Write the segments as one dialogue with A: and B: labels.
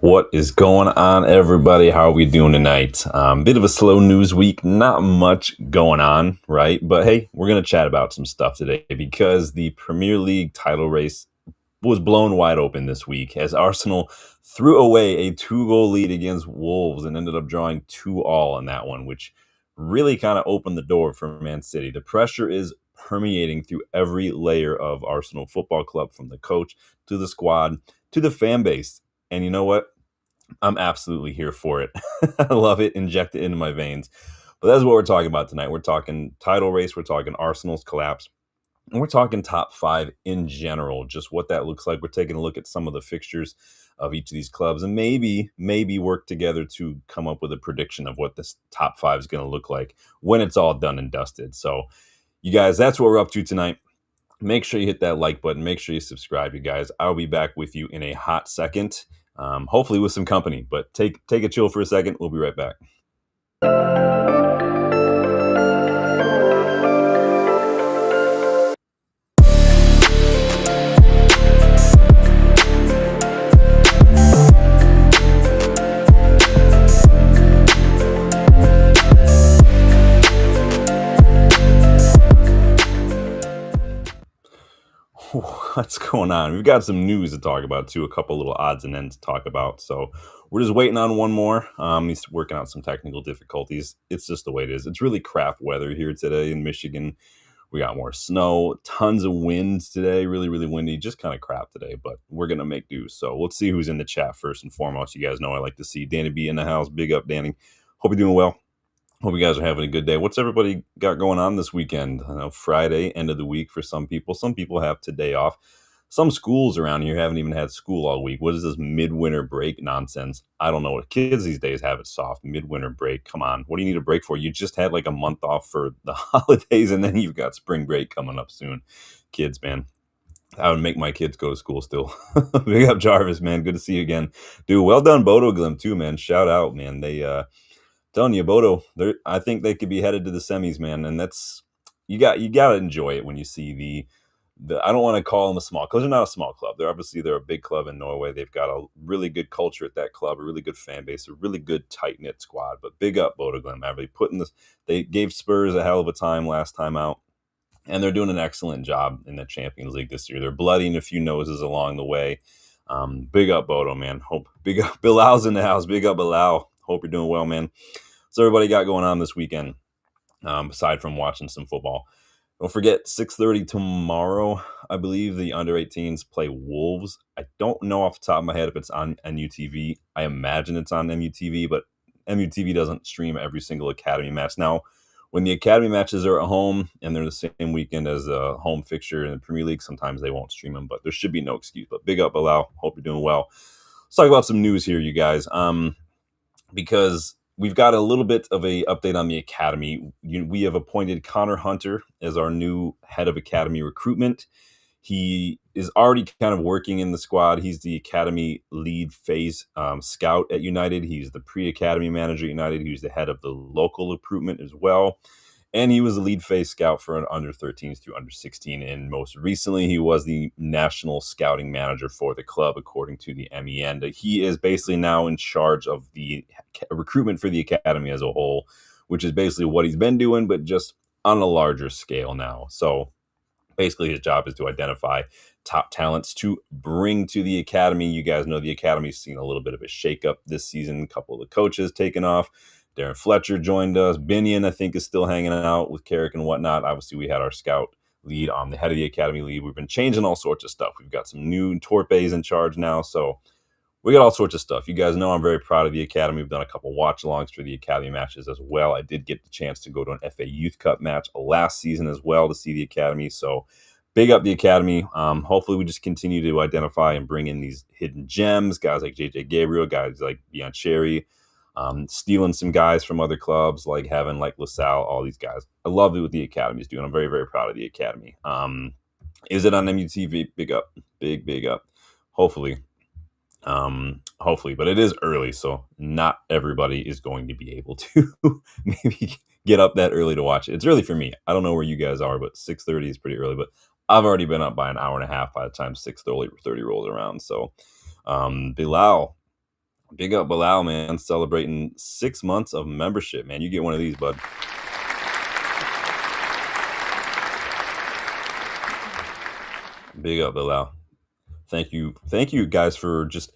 A: What is going on, everybody? How are we doing tonight? Bit of a slow news week, not much going on, right? But hey, we're going to chat about some stuff today because the Premier League title race was blown wide open this week as Arsenal threw away a two-goal lead against Wolves and ended up drawing 2-2 in that one, which really kind of opened the door for Man City. The pressure is permeating through every layer of Arsenal Football Club, from the coach to the squad to the fan base. And you know what? I'm absolutely here for it. I love it. Inject it into my veins. But that's what we're talking about tonight. We're talking title race. We're talking Arsenal's collapse. And we're talking top five in general, just what that looks like. We're taking a look at some of the fixtures of each of these clubs and maybe work together to come up with a prediction of what this top five is going to look like when it's all done and dusted. So, you guys, that's what we're up to tonight. Make sure you hit that like button. Make sure you subscribe, you guys. I'll be back with you in a hot second, hopefully with some company. But take a chill for a second. We'll be right back. What's going on? We've got some news to talk about too, a couple little odds and ends to talk about. So we're just waiting on one more. He's working out some technical difficulties. It's just the way it is. It's really crap weather here today in Michigan. We got more snow, tons of winds today, really, really windy, just kind of crap today, but we're going to make do. So let's see who's in the chat first and foremost. You guys know I like to see Danny B in the house. Big up, Danny. Hope you're doing well. Hope you guys are having a good day. What's everybody got going on this weekend? I know Friday, end of the week for some people. Some people have today off. Some schools around here haven't even had school all week. What is this midwinter break nonsense? I don't know. What kids these days have it soft. Midwinter break. Come on. What do you need a break for? You just had like a month off for the holidays, and then you've got spring break coming up soon. Kids, man. I would make my kids go to school still. Big up Jarvis, man. Good to see you again. Dude, well done Bodo Glim too, man. Shout out, man. Telling you, Bodo, I think they could be headed to the semis, man. And that's you got to enjoy it when you see the I don't want to call them a small, because they're not a small club. They're a big club in Norway. They've got a really good culture at that club, a really good fan base, a really good tight knit squad. But big up Bodo Glim, man. They gave Spurs a hell of a time last time out, and they're doing an excellent job in the Champions League this year. They're blooding a few noses along the way. Big up Bodo, man. Hope big up Bilal's in the house. Big up Bilal. Hope you're doing well, man. So everybody got going on this weekend, aside from watching some football. Don't forget, 6:30 tomorrow, I believe the under-18s play Wolves. I don't know off the top of my head if it's on MUTV. I imagine it's on MUTV, but MUTV doesn't stream every single Academy match. Now, when the Academy matches are at home and they're the same weekend as a home fixture in the Premier League, sometimes they won't stream them, but there should be no excuse. But big up, Bilal. Hope you're doing well. Let's talk about some news here, you guys. Because we've got a little bit of a update on the academy. We have appointed Connor Hunter as our new head of academy recruitment. He is already kind of working in the squad. He's the academy lead phase scout at United. He's the pre-academy manager at United. He's the head of the local recruitment as well. And he was the lead phase scout for an under 13s through under 16. And most recently, he was the national scouting manager for the club, according to the MEN. He is basically now in charge of the recruitment for the academy as a whole, which is basically what he's been doing, but just on a larger scale now. So basically, his job is to identify top talents to bring to the academy. You guys know the academy's seen a little bit of a shakeup this season. A couple of the coaches taken off. Darren Fletcher joined us. Binion, I think, is still hanging out with Carrick and whatnot. Obviously, we had our scout lead on the head of the academy lead. We've been changing all sorts of stuff. We've got some new Torpes in charge now. So we got all sorts of stuff. You guys know I'm very proud of the academy. We've done a couple watch-alongs for the academy matches as well. I did get the chance to go to an FA Youth Cup match last season as well to see the academy. So big up the academy. Hopefully we just continue to identify and bring in these hidden gems, guys like JJ Gabriel, guys like Beyond Cherry, stealing some guys from other clubs like Heaven, like LaSalle, all these guys. I love what the academy is doing. I'm very, very proud of the academy. Is it on MUTV? Big up. Big up. Hopefully. Hopefully, but it is early, so not everybody is going to be able to maybe get up that early to watch it. It's early for me. I don't know where you guys are, but 6:30 is pretty early. But I've already been up by an hour and a half by the time 6:30 rolls around. So, Bilal, Big up Bilal, man, celebrating 6 months of membership, man. You get one of these, bud. Big up Bilal. Thank you guys for just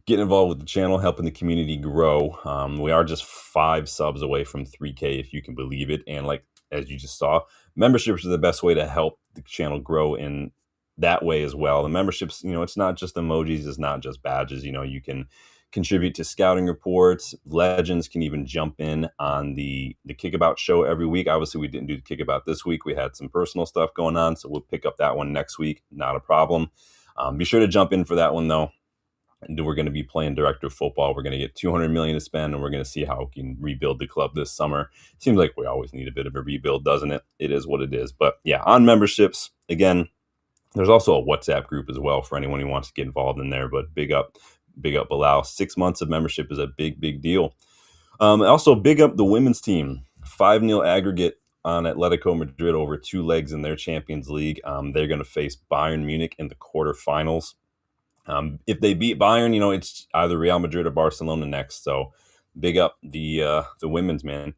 A: getting involved with the channel, helping the community grow. We are just 5 subs away from 3K, if you can believe it. And like as you just saw, memberships are the best way to help the channel grow in that way as well. The memberships, it's not just emojis, it's not just badges. You can contribute to scouting reports. Legends can even jump in on the Kickabout show every week. Obviously, we didn't do the Kickabout this week. We had some personal stuff going on, so we'll pick up that one next week. Not a problem. Be sure to jump in for that one, though. And we're going to be playing director of football. We're going to get 200 million to spend, and we're going to see how we can rebuild the club this summer. Seems like we always need a bit of a rebuild, doesn't it? It is what it is. But yeah, on memberships, again, there's also a WhatsApp group as well for anyone who wants to get involved in there. But big up Bilal. 6 months of membership is a big deal. Also, big up the women's team. 5-0 aggregate on Atletico Madrid over 2 legs in their Champions League. They're going to face Bayern Munich in the quarterfinals. If they beat Bayern, it's either Real Madrid or Barcelona next. So big up the women's, man.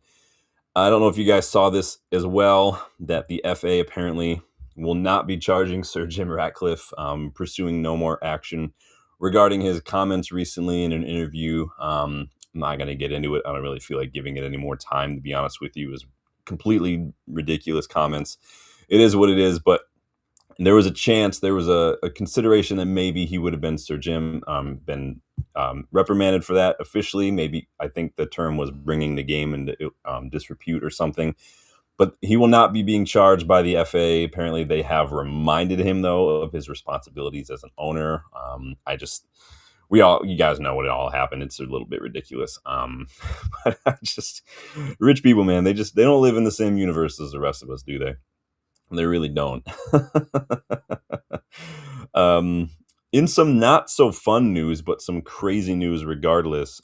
A: I don't know if you guys saw this as well, that the FA apparently will not be charging Sir Jim Ratcliffe, pursuing no more action regarding his comments recently in an interview. I'm not going to get into it. I don't really feel like giving it any more time, to be honest with you. It was completely ridiculous comments. It is what it is, but there was a chance, there was a consideration that maybe he would have been Sir Jim, been reprimanded for that officially. Maybe, I think the term was bringing the game into disrepute or something. But he will not be being charged by the FA. Apparently, they have reminded him, though, of his responsibilities as an owner. You guys know what it all happened. It's a little bit ridiculous. But rich people, man, they don't live in the same universe as the rest of us, do they? They really don't. In some not so fun news, but some crazy news regardless,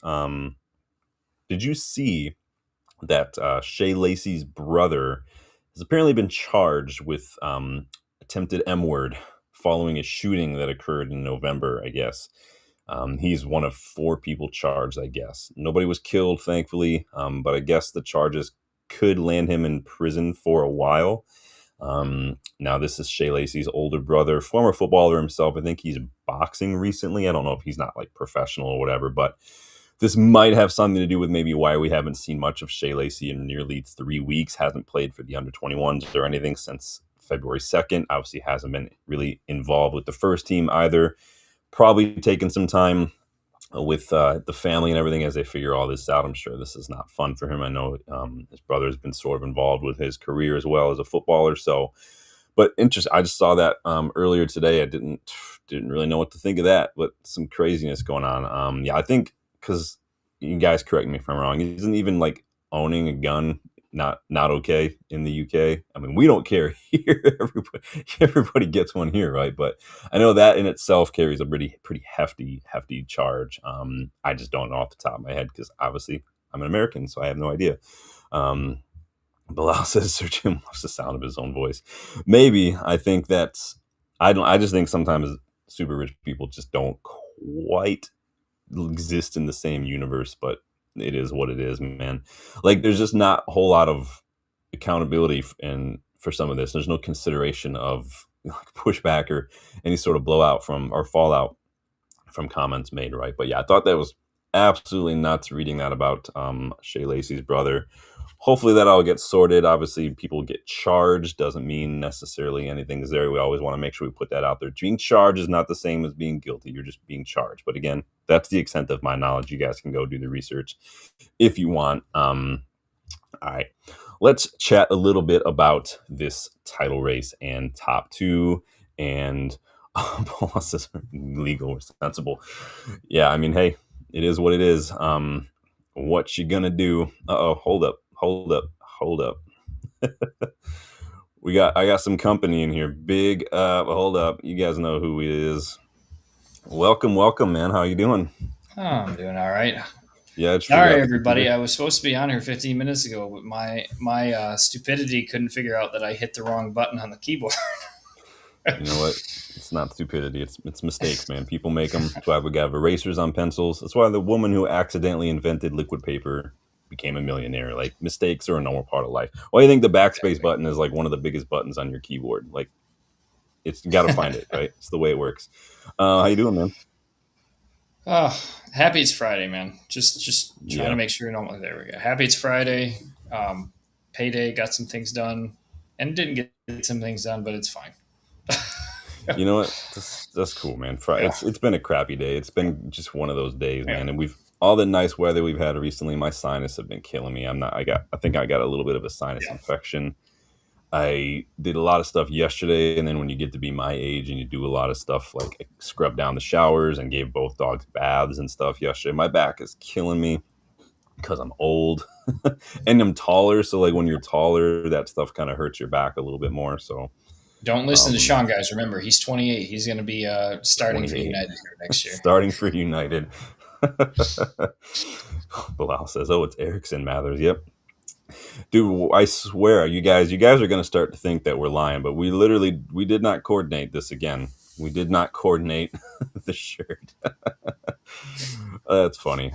A: did you see that Shay Lacey's brother has apparently been charged with attempted M word following a shooting that occurred in November, I guess. He's one of 4 people charged, I guess. Nobody was killed, thankfully, but I guess the charges could land him in prison for a while. Now, this is Shay Lacey's older brother, former footballer himself. I think he's boxing recently. I don't know if he's not like professional or whatever, but this might have something to do with maybe why we haven't seen much of Shay Lacey in nearly 3 weeks. Hasn't played for the under-21s or anything since February 2nd. Obviously hasn't been really involved with the first team either. Probably taking some time with the family and everything as they figure all this out. I'm sure this is not fun for him. I know his brother has been sort of involved with his career as well as a footballer. So, but interesting. I just saw that earlier today. I didn't really know what to think of that, but some craziness going on. Yeah, I think, because you guys correct me if I'm wrong, isn't even like owning a gun not okay in the UK? I mean, we don't care here. Everybody gets one here, right? But I know that in itself carries a pretty hefty charge. I just don't know off the top of my head because obviously I'm an American, so I have no idea. Bilal says Sir Jim loves the sound of his own voice. Maybe. I think I just think sometimes super rich people just don't quite exist in the same universe, but it is what it is, man. Like, there's just not a whole lot of accountability for some of this. There's no consideration of pushback or any sort of blowout from or fallout from comments made, right? But yeah, I thought that was absolutely nuts reading that about Shay Lacey's brother. Hopefully that all gets sorted. Obviously, people get charged doesn't mean necessarily anything's there. We always want to make sure we put that out there. Being charged is not the same as being guilty. You're just being charged. But again, that's the extent of my knowledge. You guys can go do the research if you want. All right, let's chat a little bit about this title race and top 2 and bosses legal or sensible. Yeah, I mean, hey, it is what it is. What you gonna do? Hold up. I got some company in here. Big hold up. You guys know who it is. Welcome, man. How you doing?
B: Oh, I'm doing all right.
A: Yeah,
B: Sorry, everybody. I was supposed to be on here 15 minutes ago, but my stupidity couldn't figure out that I hit the wrong button on the keyboard.
A: You know what? It's not stupidity. It's mistakes, man. People make them. That's why we got erasers on pencils. That's why the woman who accidentally invented liquid paper became a millionaire. Like mistakes are a normal part of life. Why do you think the backspace
B: Exactly.
A: button is like one of the biggest buttons on your keyboard? Like it's you got to find it, right? It's the way it works. How you doing, man?
B: Oh, happy it's Friday, man. Just trying to
A: Yeah.
B: make sure. No, there we go. Happy it's Friday. Um, Payday, got some things done, and didn't get some things done, but it's fine.
A: You know what? That's cool, man.
B: Yeah,
A: It's been a crappy day. It's been just one of those days,
B: yeah,
A: man. And we've all the nice weather we've had recently. My sinus have been killing me. I'm not. I think I got a little bit of a sinus
B: yeah.
A: infection. I did a lot of stuff yesterday, and then when you get to be my age and you do a lot of stuff like I scrubbed down the showers and gave both dogs baths and stuff yesterday, my back is killing me because I'm old and I'm taller. So like when you're taller, that stuff kind of hurts your back a little bit more. So
B: Don't listen to
A: um,
B: Sean, guys. Remember, he's 28. He's going to be starting for
A: 28,
B: United here next year.
A: starting for United. Bilal says, "Oh, it's Erickson Mathers." Yep, dude. I swear, you guys are gonna start to think that we're lying, but we did not coordinate this again. We did not coordinate the shirt. That's funny.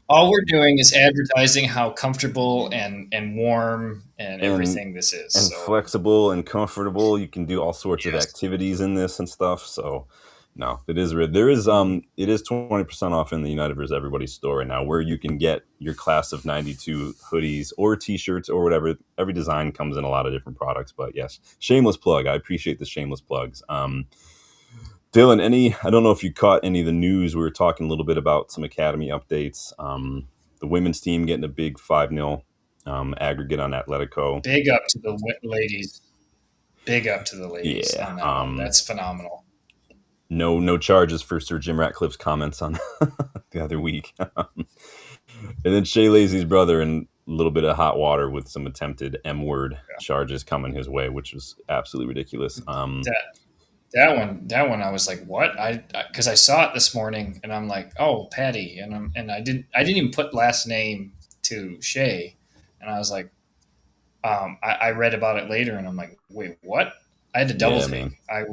B: All we're doing is advertising how comfortable and warm and
A: And
B: everything this is.
A: and
B: So
A: flexible and comfortable. You can do all sorts of
B: yes,
A: activities in this and stuff. So no, it is there is
B: Mhm.
A: it is 20% off in the United vs Everybody store right now, where you can get your class of 92 hoodies or t-shirts or whatever. Every design comes in a lot of different products, but yes, shameless plug. I appreciate the shameless plugs. Dylan, I don't know if you caught any of the news. We were talking a little bit about some academy updates. The women's team getting a big 5-0 aggregate on Atletico.
B: big up to the ladies. Big up to the ladies
A: Yeah.
B: on that one. That's phenomenal.
A: No charges for Sir Jim Ratcliffe's comments on the other week. And then Shay Lazy's brother in a little bit of hot water with some attempted M word charges coming his way, which was absolutely ridiculous.
B: That that one I was like, what? I because I saw it this morning and I'm like, oh, Patty, and I didn't even put last name to Shay, and I was like, I read about it later and I'm like, wait, what? I had to double
A: Yeah, man.
B: take.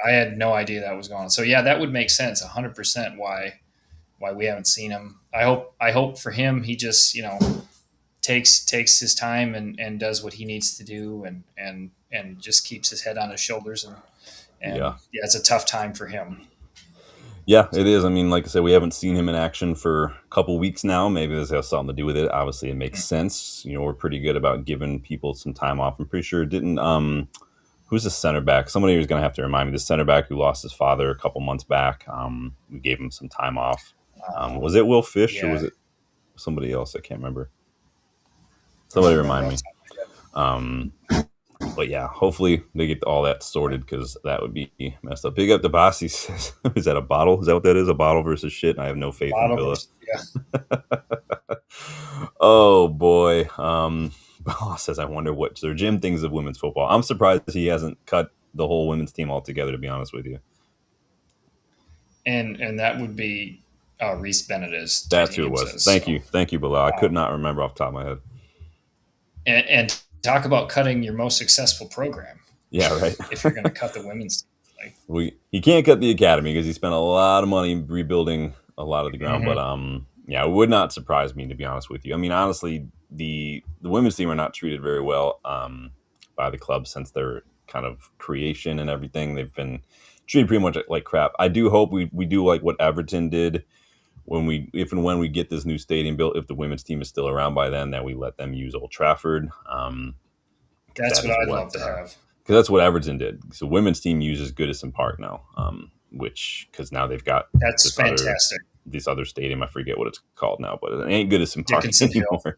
B: I had no idea that was going on. So yeah, that would make sense 100% why we haven't seen him. I hope for him he just takes his time and does what he needs to do and just keeps his head on his shoulders and
A: Yeah.
B: yeah, it's a tough time for him.
A: Yeah, it
B: So
A: is. I mean, like I said, we haven't seen him in action for a couple weeks now. Maybe this has something to do with it. Obviously, it makes sense. We're pretty good about giving people some time off. I'm pretty sure it didn't who's the center back? Somebody was gonna have to remind me. The center back who lost his father a couple months back. We gave him some time off. Was it Will Fish or
B: yeah,
A: was it somebody else? I can't remember.
B: I don't
A: Somebody
B: remember
A: remind
B: off
A: me.
B: the top of my head.
A: Um, but yeah, hopefully they get all that sorted because that would be messed up. Big up the boss. He says, "Is that a bottle? Is that what that is? A bottle versus shit?" And I have no faith in
B: Bottle
A: Villa.
B: versus yeah.
A: Oh boy. Boss says, "I wonder what Sir Jim thinks of women's football." I'm surprised he hasn't cut the whole women's team altogether. To be honest with you.
B: And that would be Reese Benitez,
A: That's who it
B: Titanium
A: was.
B: says. So
A: Thank you, Bilal. I could not remember off the top of my head.
B: and talk about cutting your most successful program
A: Yeah, right.
B: if you're going to cut the women's like
A: He can't cut the academy because he spent a lot of money rebuilding a lot of the ground. But
B: mhm.
A: yeah, it would not surprise me to be honest with you. I mean, honestly, the women's team are not treated very well by the club since their kind of creation and everything. They've been treated pretty much like crap. I do hope we do like what Everton did when we if and when we get this new stadium built. If the women's team is still around by then, that we let them use Old Trafford. Because
B: That's
A: that
B: what
A: is
B: I'd
A: what
B: love to have.
A: because that's what Everton did. So women's team uses Goodison Park now, which because now they've got
B: That's
A: this other
B: fantastic.
A: this other stadium. I forget what it's called now, but it ain't Goodison Park
B: Dickinson Hill.
A: anymore.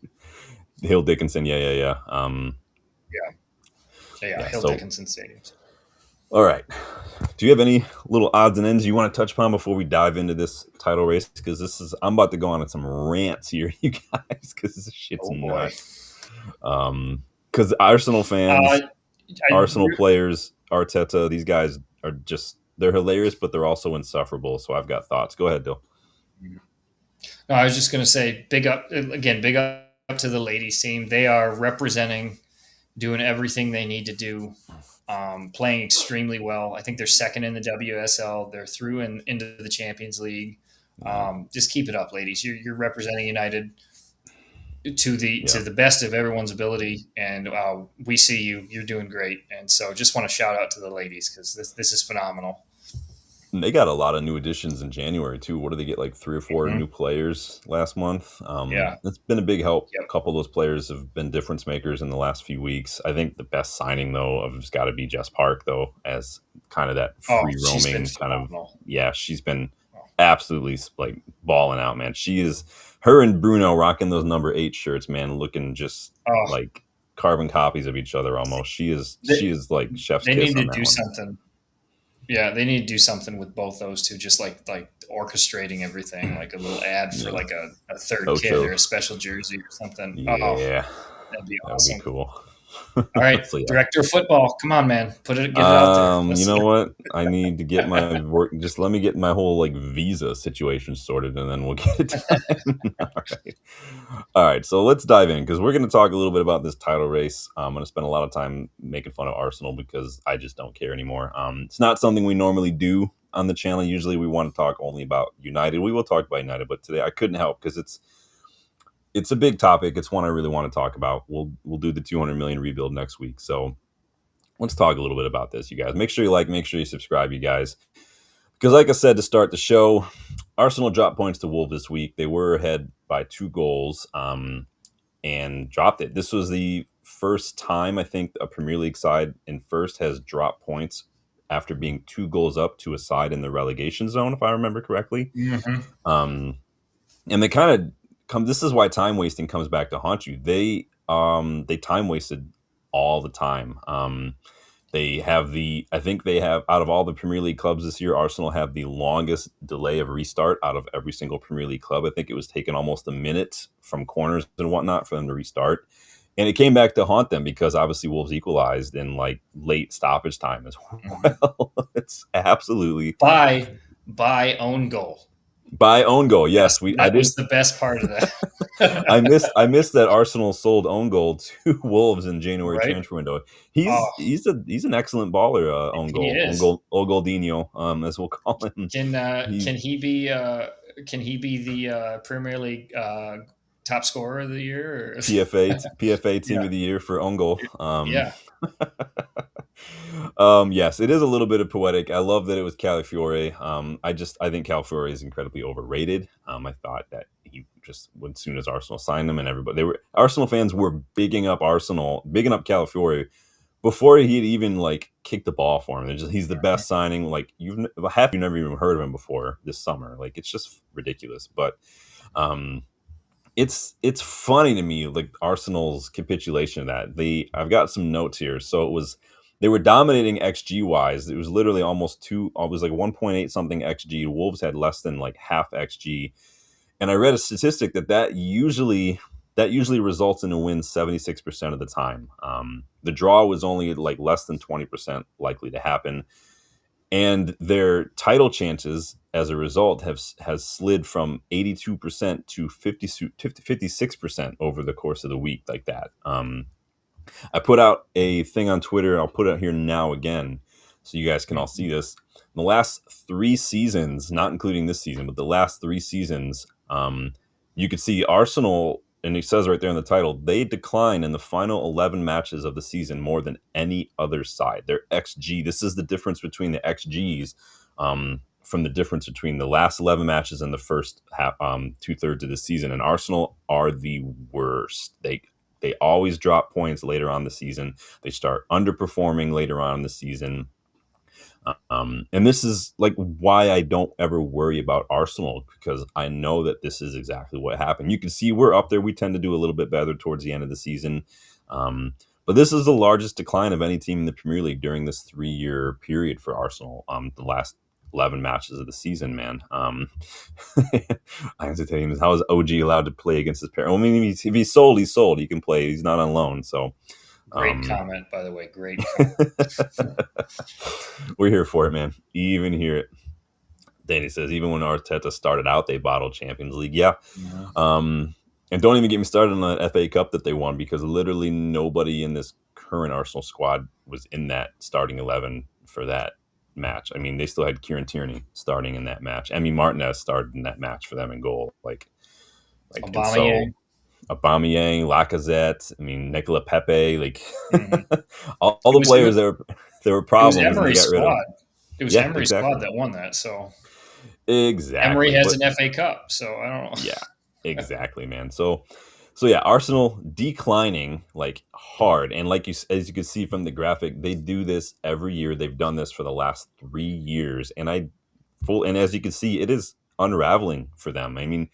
A: Hill Dickinson, yeah, yeah, yeah.
B: Yeah. Yeah,
A: Yeah.
B: Hill
A: So
B: Dickinson Stadiums.
A: all right, do you have any little odds and ends you want to touch upon before we dive into this title race? Because I'm about to go on some rants here, you guys, because this shit's
B: Oh boy.
A: nuts. Because Arsenal
B: Uh,
A: fans,
B: I
A: Arsenal players, Arteta, these guys are just they're hilarious, but they're also insufferable. So I've got thoughts. Go ahead, Dill.
B: no, I was just going to say big up again, big up to the ladies team. They are representing, doing everything they need to do playing extremely well. I think they're second in the WSL. They're through into the Champions League.
A: Yeah.
B: Just keep it up, ladies. You're representing United to
A: Yeah.
B: the best of everyone's ability, and we see you. You're doing great, and so just want to shout out to the ladies because this is phenomenal.
A: They got a lot of new additions in January too. What did they get? Like 3 or 4
B: Mm-hmm.
A: new players last month.
B: Yeah.
A: It's been a big help. A
B: Yep.
A: couple of those players have been difference makers in the last few weeks. I think the best signing though has got to be Jess Park though, as kind of that
B: Oh,
A: free
B: she's been
A: roaming kind of.
B: phenomenal.
A: Yeah, she's been
B: Oh,
A: absolutely like balling out, man. She is her and Bruno rocking those number 8 shirts, man, looking just
B: oh,
A: like carbon copies of each other almost. She is
B: they,
A: like chef's
B: they
A: kiss
B: need to
A: on that
B: do
A: one.
B: something. Yeah, they need to do something with both those two, just like orchestrating everything, like a little ad for
A: Yeah.
B: like a third kit or
A: Ocho.
B: a special jersey or something. Oh,
A: Yeah.
B: that'd be
A: That would be
B: awesome.
A: cool.
B: All right,
A: So yeah.
B: director of football, come on, man, get it out there.
A: You
B: Let's.
A: know what? I need to get my work. Just let me get my whole like visa situation sorted, and then we'll get it done. All right. So let's dive in because we're going to talk a little bit about this title race. I'm going to spend a lot of time making fun of Arsenal because I just don't care anymore. It's not something we normally do on the channel. Usually, we want to talk only about United. We will talk about United, but today I couldn't help because it's a big topic. It's one I really want to talk about. We'll do the 200 million rebuild next week. So let's talk a little bit about this, you guys. Make sure you like, make sure you subscribe, you guys. Because like I said to start the show, Arsenal dropped points to Wolves this week. They were ahead by 2 goals and dropped it. This was the first time I think a Premier League side in first has dropped points after being 2 goals up to a side in the relegation zone, if I remember correctly.
B: Mhm.
A: Um, and they kind of come. This is why time wasting comes back to haunt you. They time wasted all the time. They have I think they have, out of all the Premier League clubs this year, Arsenal have the longest delay of restart out of every single Premier League club. I think it was taken almost a minute from corners and whatnot for them to restart. And it came back to haunt them because obviously Wolves equalized in like late stoppage time as
B: Mhm.
A: well. It's absolutely
B: By own goal.
A: by own goal. Yes, I
B: That was
A: didn't.
B: the best part of
A: I
B: that.
A: missed that Arsenal sold own goal to Wolves in January
B: Right?
A: transfer window.
B: Oh,
A: He's an excellent baller.
B: he is.
A: Own Goldinho, as we'll call him.
B: Can
A: He
B: can he be the Premier League top scorer of the year? Or?
A: PFA Team
B: Yeah,
A: of the Year for own goal.
B: yeah.
A: Yes, it is a little bit of poetic. I love that it was Calafiore. I think Calafiore is incredibly overrated. I thought that he just, as soon as Arsenal signed him and everybody, Arsenal fans were bigging up Calafiore before he had even like kicked the ball for him. He's the best signing. Like half you never even heard of him before this summer. Like it's just ridiculous. But um, it's funny to me, like Arsenal's capitulation of that. I've got some notes here. So they were dominating XG wise. It was literally almost two. It was like 1.8 something XG. Wolves had less than like half XG. And I read a statistic that usually results in a win 76% of the time. The draw was only like less than 20% likely to happen, and their title chances as a result has slid from 82% to 56% over the course of the week, like that. I put out a thing on Twitter. I'll put it here now again so you guys can all see this. The last 3 seasons, not including this season, but the last 3 seasons, you could see Arsenal, and it says right there in the title, they decline in the final 11 matches of the season more than any other side. Their XG, this is the difference between the XGs from the difference between the last 11 matches and the first half, 2/3 of the season. And Arsenal are the worst. They always drop points later on the season. They start underperforming later on in the season. And this is like why I don't ever worry about Arsenal, because I know that this is exactly what happened. You can see we're up there. We tend to do a little bit better towards the end of the season. But this is the largest decline of any team in the Premier League during this 3-year period for Arsenal. The last 11 matches of the season, man. I have to tell you, how is OG allowed to play against his parents? I mean, if he's sold, he's sold. He can play. He's not on loan. So
B: Great comment, by the way. Great comment.
A: we're here for it, man. Even hear it. Danny says, even when Arteta started out, they bottled Champions League. Yeah.
B: Mhm.
A: And don't even get me started on the FA Cup that they won, because literally nobody in this current Arsenal squad was in that starting 11 for that match. I mean, they still had Kieran Tierney starting in that match. Emmy Martinez started in that match for them in goal. And
B: Obama
A: so
B: Yang.
A: Aubameyang, Lacazette, I mean, Nicola Pepe, like
B: Hmm.
A: all
B: It
A: the
B: was it
A: players
B: was
A: there were
B: it was
A: problems and they
B: Emery's
A: got rid of
B: squad.
A: them.
B: It was
A: Yeah,
B: Emery's
A: exactly.
B: squad that won that. So Emery
A: Exactly.
B: has
A: But
B: an FA Cup. So I don't
A: yeah,
B: know.
A: exactly, man. So yeah, Arsenal declining like hard, and as you can see from the graphic, they do this every year. They've done this for the last 3 years, and as you can see, it is unraveling for them. I mean,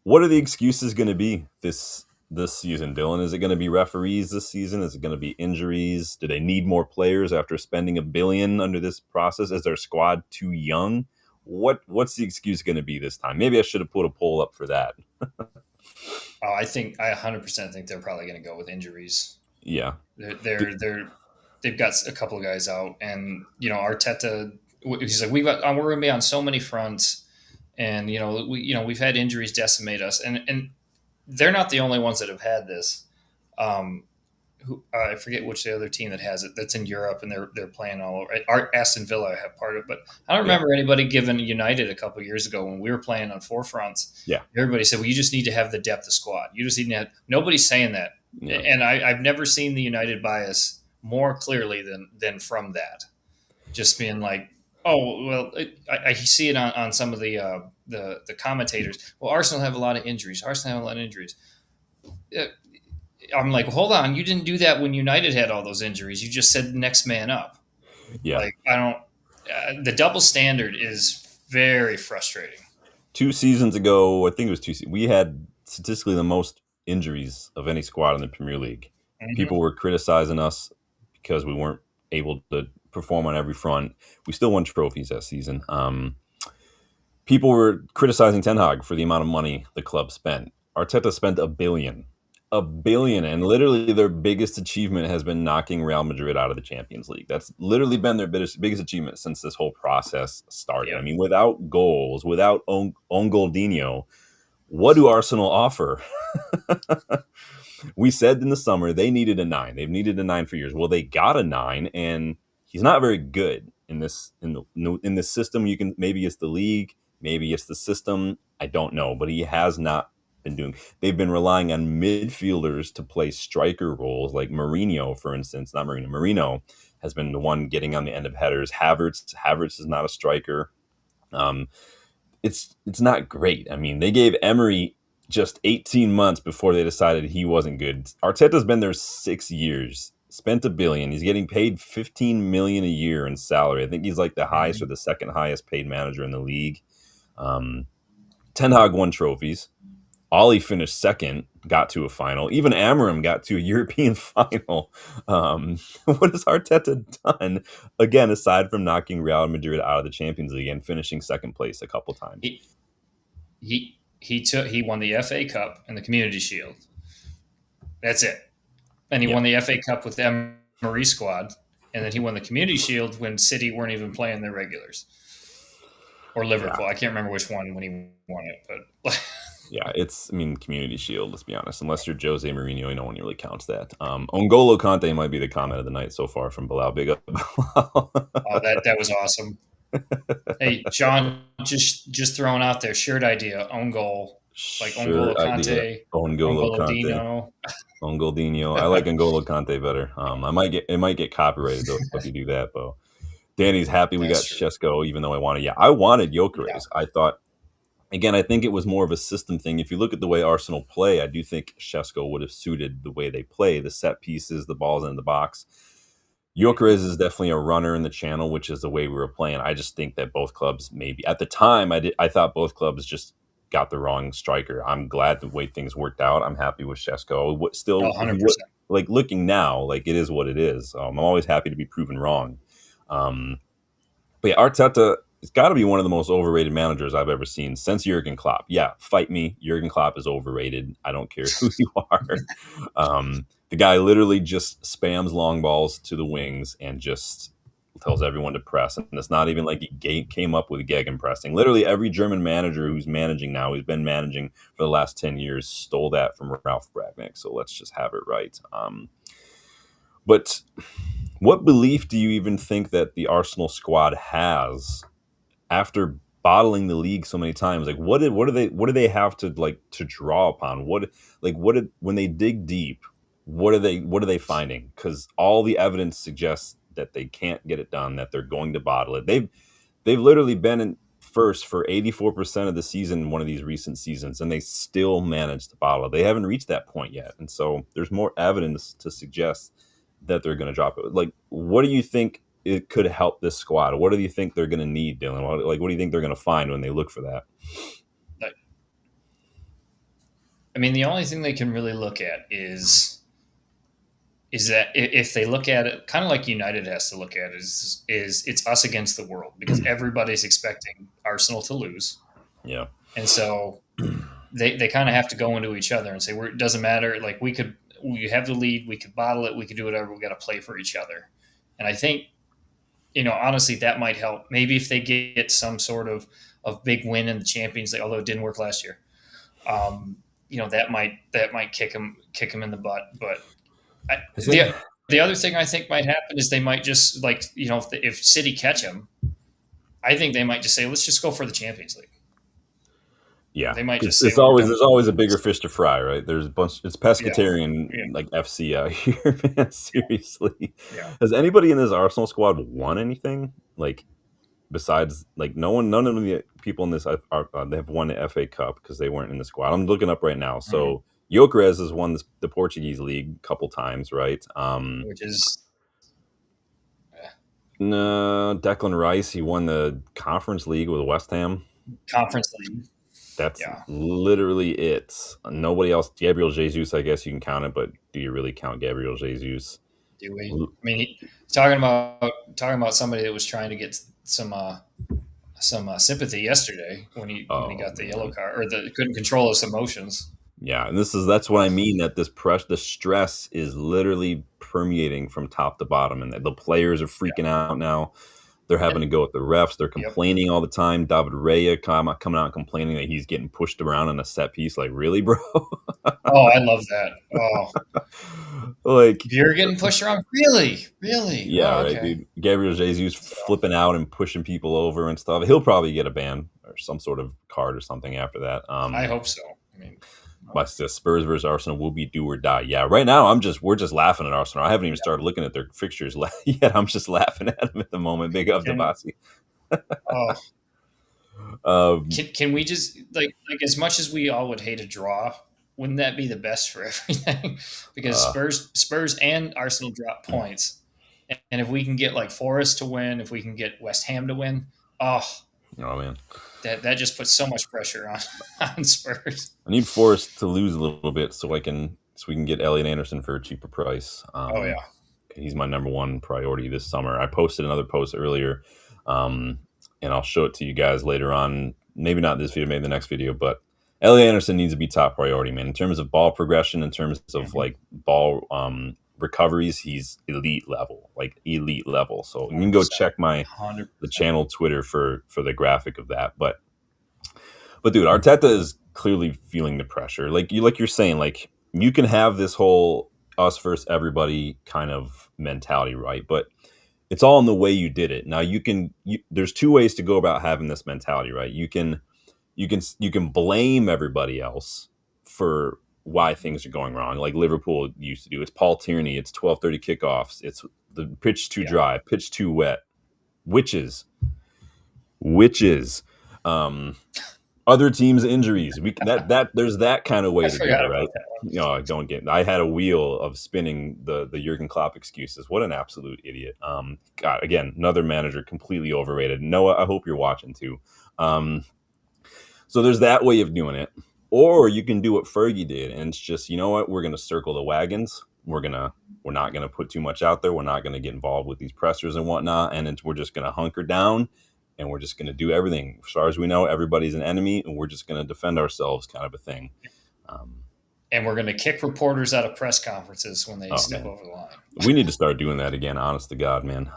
A: what are the excuses going to be this season, Dylan? Is it going to be referees this season? Is it going to be injuries? Do they need more players after spending $1 billion under this process? Is their squad too young? What's the excuse going to be this time? Maybe I should have put a poll up for that.
B: I 100% think they're probably going to go with injuries.
A: Yeah.
B: They've got a couple of guys out, and Arteta. He's like, we're going to be on so many fronts, and we've had injuries decimate us, and they're not the only ones that have had this. Um, I forget which the other team that has it that's in Europe, and they're playing all over. Aston Villa have part of it, but I don't
A: Yeah.
B: remember anybody giving United a couple of years ago when we were playing on four fronts.
A: Yeah.
B: Everybody said, "Well, you just need to have the depth of squad. You just need to have." Nobody's saying that,
A: Yeah.
B: and I've never seen the United bias more clearly than from that. Just being like, "Oh, well," I see it on some of the commentators. Well, Arsenal have a lot of injuries. Arsenal have a lot of injuries. Uh, I'm like, hold on, you didn't do that when United had all those injuries. You just said next man up.
A: Yeah.
B: Like, I don't. The double standard is very frustrating.
A: 2 seasons ago, I think it was we had statistically the most injuries of any squad in the Premier League.
B: Hmm.
A: People were criticizing us because we weren't able to perform on every front. We still won trophies that season. People were criticizing Ten Hag for the amount of money the club spent. Arteta spent a billion, and literally their biggest achievement has been knocking Real Madrid out of the Champions League. That's literally been their biggest achievement since this whole process started. I
B: Yep.
A: mean, without goals, without own Goldinho, what do Arsenal offer? We said in the summer they needed a nine. They've needed a nine for years. Well, they got a nine, and he's not very good in this system. You can maybe it's the league, maybe it's the system. I don't know, but he has not been doing. They've been relying on midfielders to play striker roles, like Mourinho, for instance. Not Marino. Marino has been the one getting on the end of headers. Havertz is not a striker. Um, it's not great. I mean, they gave Emery just 18 months before they decided he wasn't good. Arteta's been there 6 years, spent $1 billion. He's getting paid $15 million a year in salary. I think he's like the highest or
B: Hmm.
A: the second highest paid manager in the league. Um, Ten Hag won trophies. Ollie finished second, got to a final. Even Amorim got to a European final. What has Arteta done again, aside from knocking Real Madrid out of the Champions League and finishing second place a couple times?
B: He he won the FA Cup and the Community Shield. That's it. And he
A: Yeah,
B: won the FA Cup with the Emery squad, and then he won the Community Shield when City weren't even playing their regulars, or
A: yeah,
B: Liverpool. I can't remember which one when he won it, but
A: yeah. I mean, Community Shield. Let's be honest. Unless you're Jose Mourinho, no one really counts that. N'Golo Kante might be the comment of the night so far from Bilal. Big up.
B: oh, that was awesome. Hey, Sean, just throwing out there, shirt idea, own goal, like
A: Sure
B: N'Golo
A: idea.
B: Kante,
A: N'Golo
B: N'Golo
A: Kante.
B: Dino.
A: Goldinho. I like N'Golo Kante better. I might get it might get copyrighted though if you do that, but Danny's happy we got
B: That's true.
A: Shesko, even though I wanted
B: Yeah.
A: Gyökeres. I thought again, I think it was more of a system thing. If you look at the way Arsenal play, I do think Shesko would have suited the way they play, the set pieces, the balls in the box.
B: Mhm.
A: Gyökeres is definitely a runner in the channel, which is the way we were playing. I just think that both clubs maybe at the time I thought both clubs just got the wrong striker. I'm glad the way things worked out. I'm happy with Shesko.
B: Oh,
A: Still, he would
B: 100%.
A: like looking now, like it is what it is. I'm always happy to be proven wrong. Um, but yeah, Arteta has got to be one of the most overrated managers I've ever seen since Jurgen Klopp. Yeah, fight me. Jurgen Klopp is overrated. I don't care who you are. The guy literally just spams long balls to the wings and just tells everyone to press. And it's not even like he came up with gegenpressing. Literally every German manager who's managing now, who's been managing for the last 10 years, stole that from Ralph Ragnick. So let's just have it right. But what belief do you even think that the Arsenal squad has after bottling the league so many times? Like, what do they have to like to draw upon? What did when they dig deep? What are they finding? Because all the evidence suggests that they can't get it done. That they're going to bottle it. They've literally been in first for 84% of the season in one of these recent seasons, and they still managed to bottle it. They haven't reached that point yet. And so there's more evidence to suggest that they're going to drop it. Like, what do you think it could help this squad? What do you think they're going to need, Dylan? What do you think they're going to find when they look for that?
B: Like, I mean, the only thing they can really look at is that if they look at it kind of like United has to look at it, is it's us against the world because everybody's expecting Arsenal to lose,
A: Yeah.
B: and so they kind of have to go into each other and say it doesn't matter. Like we have the lead, we could bottle it, we could do whatever. We got to play for each other, and I think honestly that might help. Maybe if they get some sort of big win in the Champions League, although it didn't work last year, that might kick them in the butt, but.
A: Has it?
B: The other thing I think might happen is they might just like if City catch them, I think they might just say let's just go for the Champions League.
A: Yeah,
B: They might just say
A: it's
B: we're
A: always
B: done
A: there's
B: with
A: always a
B: this.
A: bigger fish to fry, right? There's a bunch. It's
B: Yeah,
A: pescatarian
B: yeah,
A: like FC out here, man. Seriously,
B: yeah.
A: has anybody in this Arsenal squad won anything? Like besides, like none of the people in this they have won the FA Cup because they weren't in the squad. I'm looking up right now.
B: Mhm.
A: So Gyökeres has won the Portuguese league a couple times, right?
B: Which is
A: No, Declan Rice, he won the Conference League with West Ham.
B: Conference League.
A: That's
B: Yeah.
A: literally it. Nobody else. Gabriel Jesus, I guess you can count it, but do you really count Gabriel Jesus?
B: Do we? I mean, talking about somebody that was trying to get some sympathy yesterday when he
A: Oh
B: got the yellow
A: man,
B: card or couldn't control his emotions.
A: yeah, and that's what I mean. That the stress is literally permeating from top to bottom, and the players are freaking out now. They're having
B: And
A: to go with the refs. They're
B: yep.
A: complaining all the time. David Raya coming out and complaining that he's getting pushed around in a set piece. Like, really, bro?
B: Oh, I love that. Oh,
A: Like,
B: you're getting pushed around. Really, really.
A: yeah,
B: Oh,
A: right,
B: okay.
A: dude. Gabriel Jesus
B: So
A: flipping out and pushing people over and stuff. He'll probably get a ban or some sort of card or something after that.
B: I hope so. I mean,
A: My Spurs versus Arsenal will be do or die. Yeah, right now we're just laughing at Arsenal. I haven't even started looking at their fixtures yet. I'm just laughing at them at the moment. Big up
B: can
A: Devasi.
B: oh
A: Um,
B: can we just like as much as we all would hate a draw, wouldn't that be the best for everything? Because
A: uh,
B: Spurs and Arsenal drop points, and if we can get like Forest to win, if we can get West Ham to win, oh
A: oh man,
B: that just puts so much pressure on on Spurs.
A: I need Forrest to lose a little bit so we can get Elliot Anderson for a cheaper price.
B: Oh yeah,
A: He's my number one priority this summer. I posted another post earlier, um, and I'll show it to you guys later on. Maybe not this video, maybe the next video, but Elliot Anderson needs to be top priority, man. In terms of ball progression, in terms of
B: mm-hmm.
A: like ball recoveries, he's elite level, like elite level. So you can go
B: 100%,
A: check
B: hundred
A: the
B: percent.
A: channel Twitter for the graphic of that. But dude, Arteta is clearly feeling the pressure. Like you're saying, like you can have this whole us versus everybody kind of mentality, right? But it's all in the way you did it. Now there's two ways to go about having this mentality, right? You can blame everybody else for why things are going wrong, like Liverpool used to do. It's Paul Tierney. It's 12:30 kickoffs. It's the pitch too
B: Yeah,
A: dry, pitch too wet. Witches. Um, Other teams' injuries. We that there's that kind of
B: I
A: way to do
B: forgot
A: it,
B: about
A: right?
B: that one.
A: Don't get. I had a wheel of spinning the Jurgen Klopp excuses. What an absolute idiot. God, again, another manager completely overrated. Noah, I hope you're watching too. Um, so there's that way of doing it, or you can do what Fergie did, and it's just what we're gonna circle the wagons. We're not gonna put too much out there. We're not gonna get involved with these pressers and whatnot, and we're just gonna hunker down and we're just going to do everything. As far as we know, everybody's an enemy, and we're just going to defend ourselves, kind of a thing. Um,
B: And we're going to kick reporters out of press conferences when they
A: oh
B: step
A: man,
B: over the line.
A: we need to start doing that again. Honest to God, man.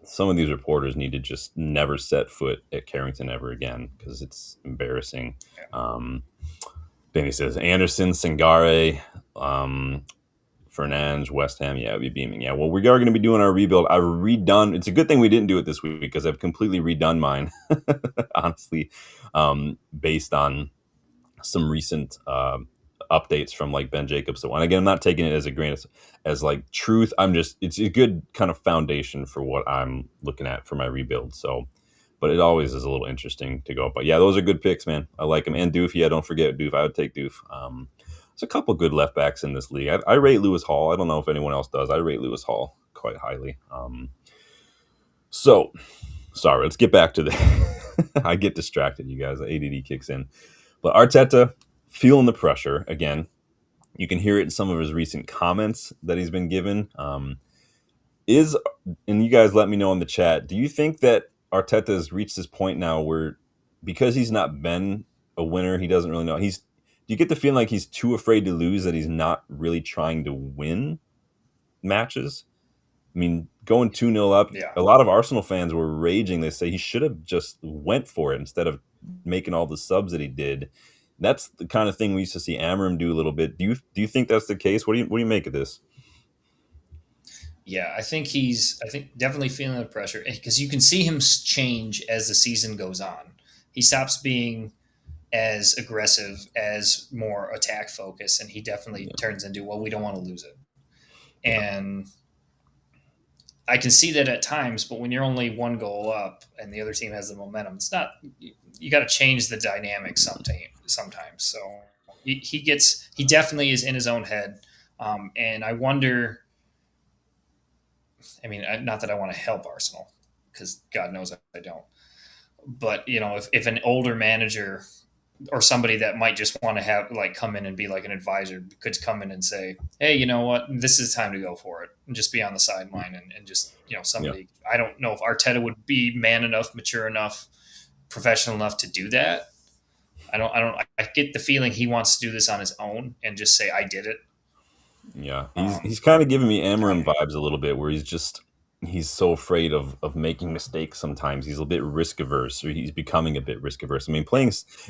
A: Some of these reporters need to just never set foot at Carrington ever again because it's embarrassing.
B: Yeah.
A: Then he says Anderson, Sangare, Fernandes, West Ham. Yeah, it'd be beaming. Yeah, well, we are going to be doing our rebuild. I've redone. It's a good thing we didn't do it this week because I've completely redone mine, honestly, based on some recent updates from like Ben Jacobs. So, and again, I'm not taking it as a grain as like truth. I'm just it's a good kind of foundation for what I'm looking at for my rebuild. So, but it always is a little interesting to go. But yeah, those are good picks, man. I like them. And Doof, yeah, don't forget Doof. I would take Doof. There's a couple good left backs in this league. I rate Lewis Hall. I don't know if anyone else does. I rate Lewis Hall quite highly. So sorry, let's get back to the. I get distracted, you guys. ADD kicks in. But Arteta feeling the pressure again. You can hear it in some of his recent comments that he's been given. Is and you guys let me know in the chat. Do you think that Arteta has reached this point now where because he's not been a winner, he doesn't really know. Do you get the feeling like he's too afraid to lose that he's not really trying to win matches? I mean, going 2-0 up,
B: Yeah.
A: a lot of Arsenal fans were raging. They say he should have just went for it instead of making all the subs that he did. That's the kind of thing we used to see Amorim do a little bit. Do you think that's the case? What do you make of this?
B: Yeah, I think definitely feeling the pressure because you can see him change as the season goes on. He stops being as aggressive, as more attack focused, and he definitely
A: Yeah,
B: turns into, well, we don't want to lose it.
A: yeah,
B: And I can see that at times, but when you're only one goal up and the other team has the momentum, it's not. You got to change the dynamic sometimes. So he definitely is in his own head, and I wonder. I mean, not that I want to help Arsenal because God knows I don't. But if an older manager or somebody that might just want to have like come in and be like an advisor could come in and say, hey, you know what, this is time to go for it and just be on the sideline and just
A: yeah.
B: somebody. I don't know if Arteta would be man enough, mature enough, professional enough to do that. I get the feeling he wants to do this on his own and just say I did it.
A: Yeah,
B: um
A: he's kind of giving me Amarim
B: um
A: vibes a little bit, where he's so afraid of making mistakes. Sometimes he's a bit risk averse, or he's becoming a bit risk averse. I mean,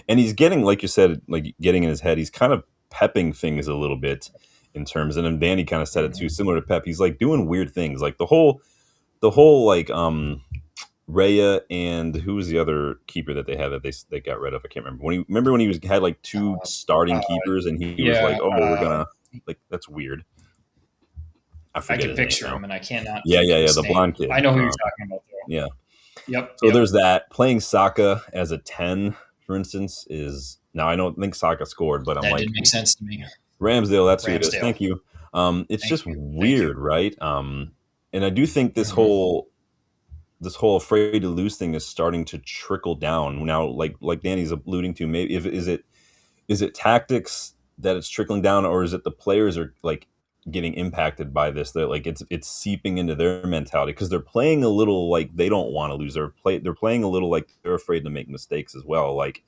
A: and he's getting, like you said, like getting in his head. He's kind of pepping things a little bit in terms, and then Danny kind of said it too,
B: mhm.
A: similar to Pep. He's like doing weird things, like the whole like Raya and who was the other keeper that they had that they got rid of? I can't remember. Remember when he was had like two
B: uh,
A: starting
B: uh,
A: keepers and he was
B: yeah,
A: like, oh, we're gonna like that's weird. I
B: I
A: forget
B: can
A: his name
B: picture
A: now.
B: him and I cannot
A: Yeah,
B: think
A: yeah,
B: of
A: yeah.
B: his
A: The
B: name.
A: blonde kid.
B: I know who you're talking about though.
A: Yeah.
B: Yep,
A: So
B: yep.
A: there's that. Playing Saka as a 10, for instance, is now I don't think Saka scored, but I'm
B: That
A: like
B: didn't make sense to me.
A: Ramsdale. That's who it is.
B: Ramsdale.
A: Thank you. It's
B: Thank
A: just
B: you. Thank you.
A: weird, right? And I do think
B: Hmm.
A: this whole afraid to lose thing is starting to trickle down now. Like Danny's alluding to, maybe if is it tactics that it's trickling down, or is it the players are like getting impacted by this? That like it's seeping into their mentality because they're playing a little like they don't want to lose. They're playing a little like they're afraid to make mistakes as well. Like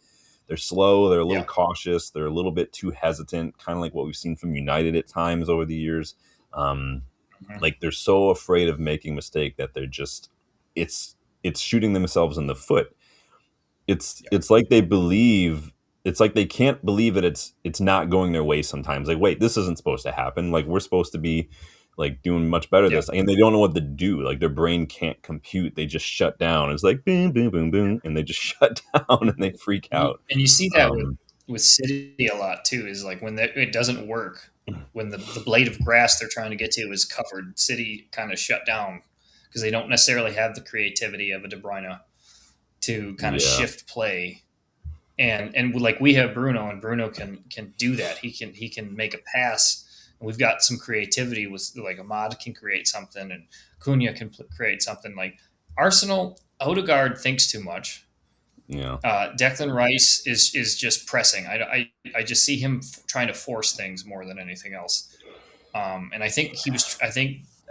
A: they're slow, they're a little
B: Yeah.
A: cautious, they're a little bit too hesitant, kind of like what we've seen from United at times over the years. Um,
B: Hmm.
A: like they're so afraid of making a mistake that they're just it's it's shooting themselves in the foot. it's
B: Yeah.
A: it's like they believe it's like they can't believe that it's not going their way sometimes. Like, wait, this isn't supposed to happen. Like we're supposed to be like doing much better
B: Yeah.
A: this, and they don't know what to do. Like their brain can't compute. They just shut down. It's like boom, boom, boom, boom, and they just shut down and they freak out.
B: And you see that
A: Um,
B: with City a lot too. Is like when it doesn't work, when the blade of grass they're trying to get to is covered, City kind of shut down because they don't necessarily have the creativity of a De Bruyne to kind of
A: yeah,
B: shift play. And like we have Bruno, and Bruno can do that. He can make a pass. And we've got some creativity with like Ahmad can create something, and Cunha can create something. Like Arsenal, Odegaard thinks too much.
A: yeah.
B: Declan Rice is just pressing. I just see him trying to force things more than anything else. And I think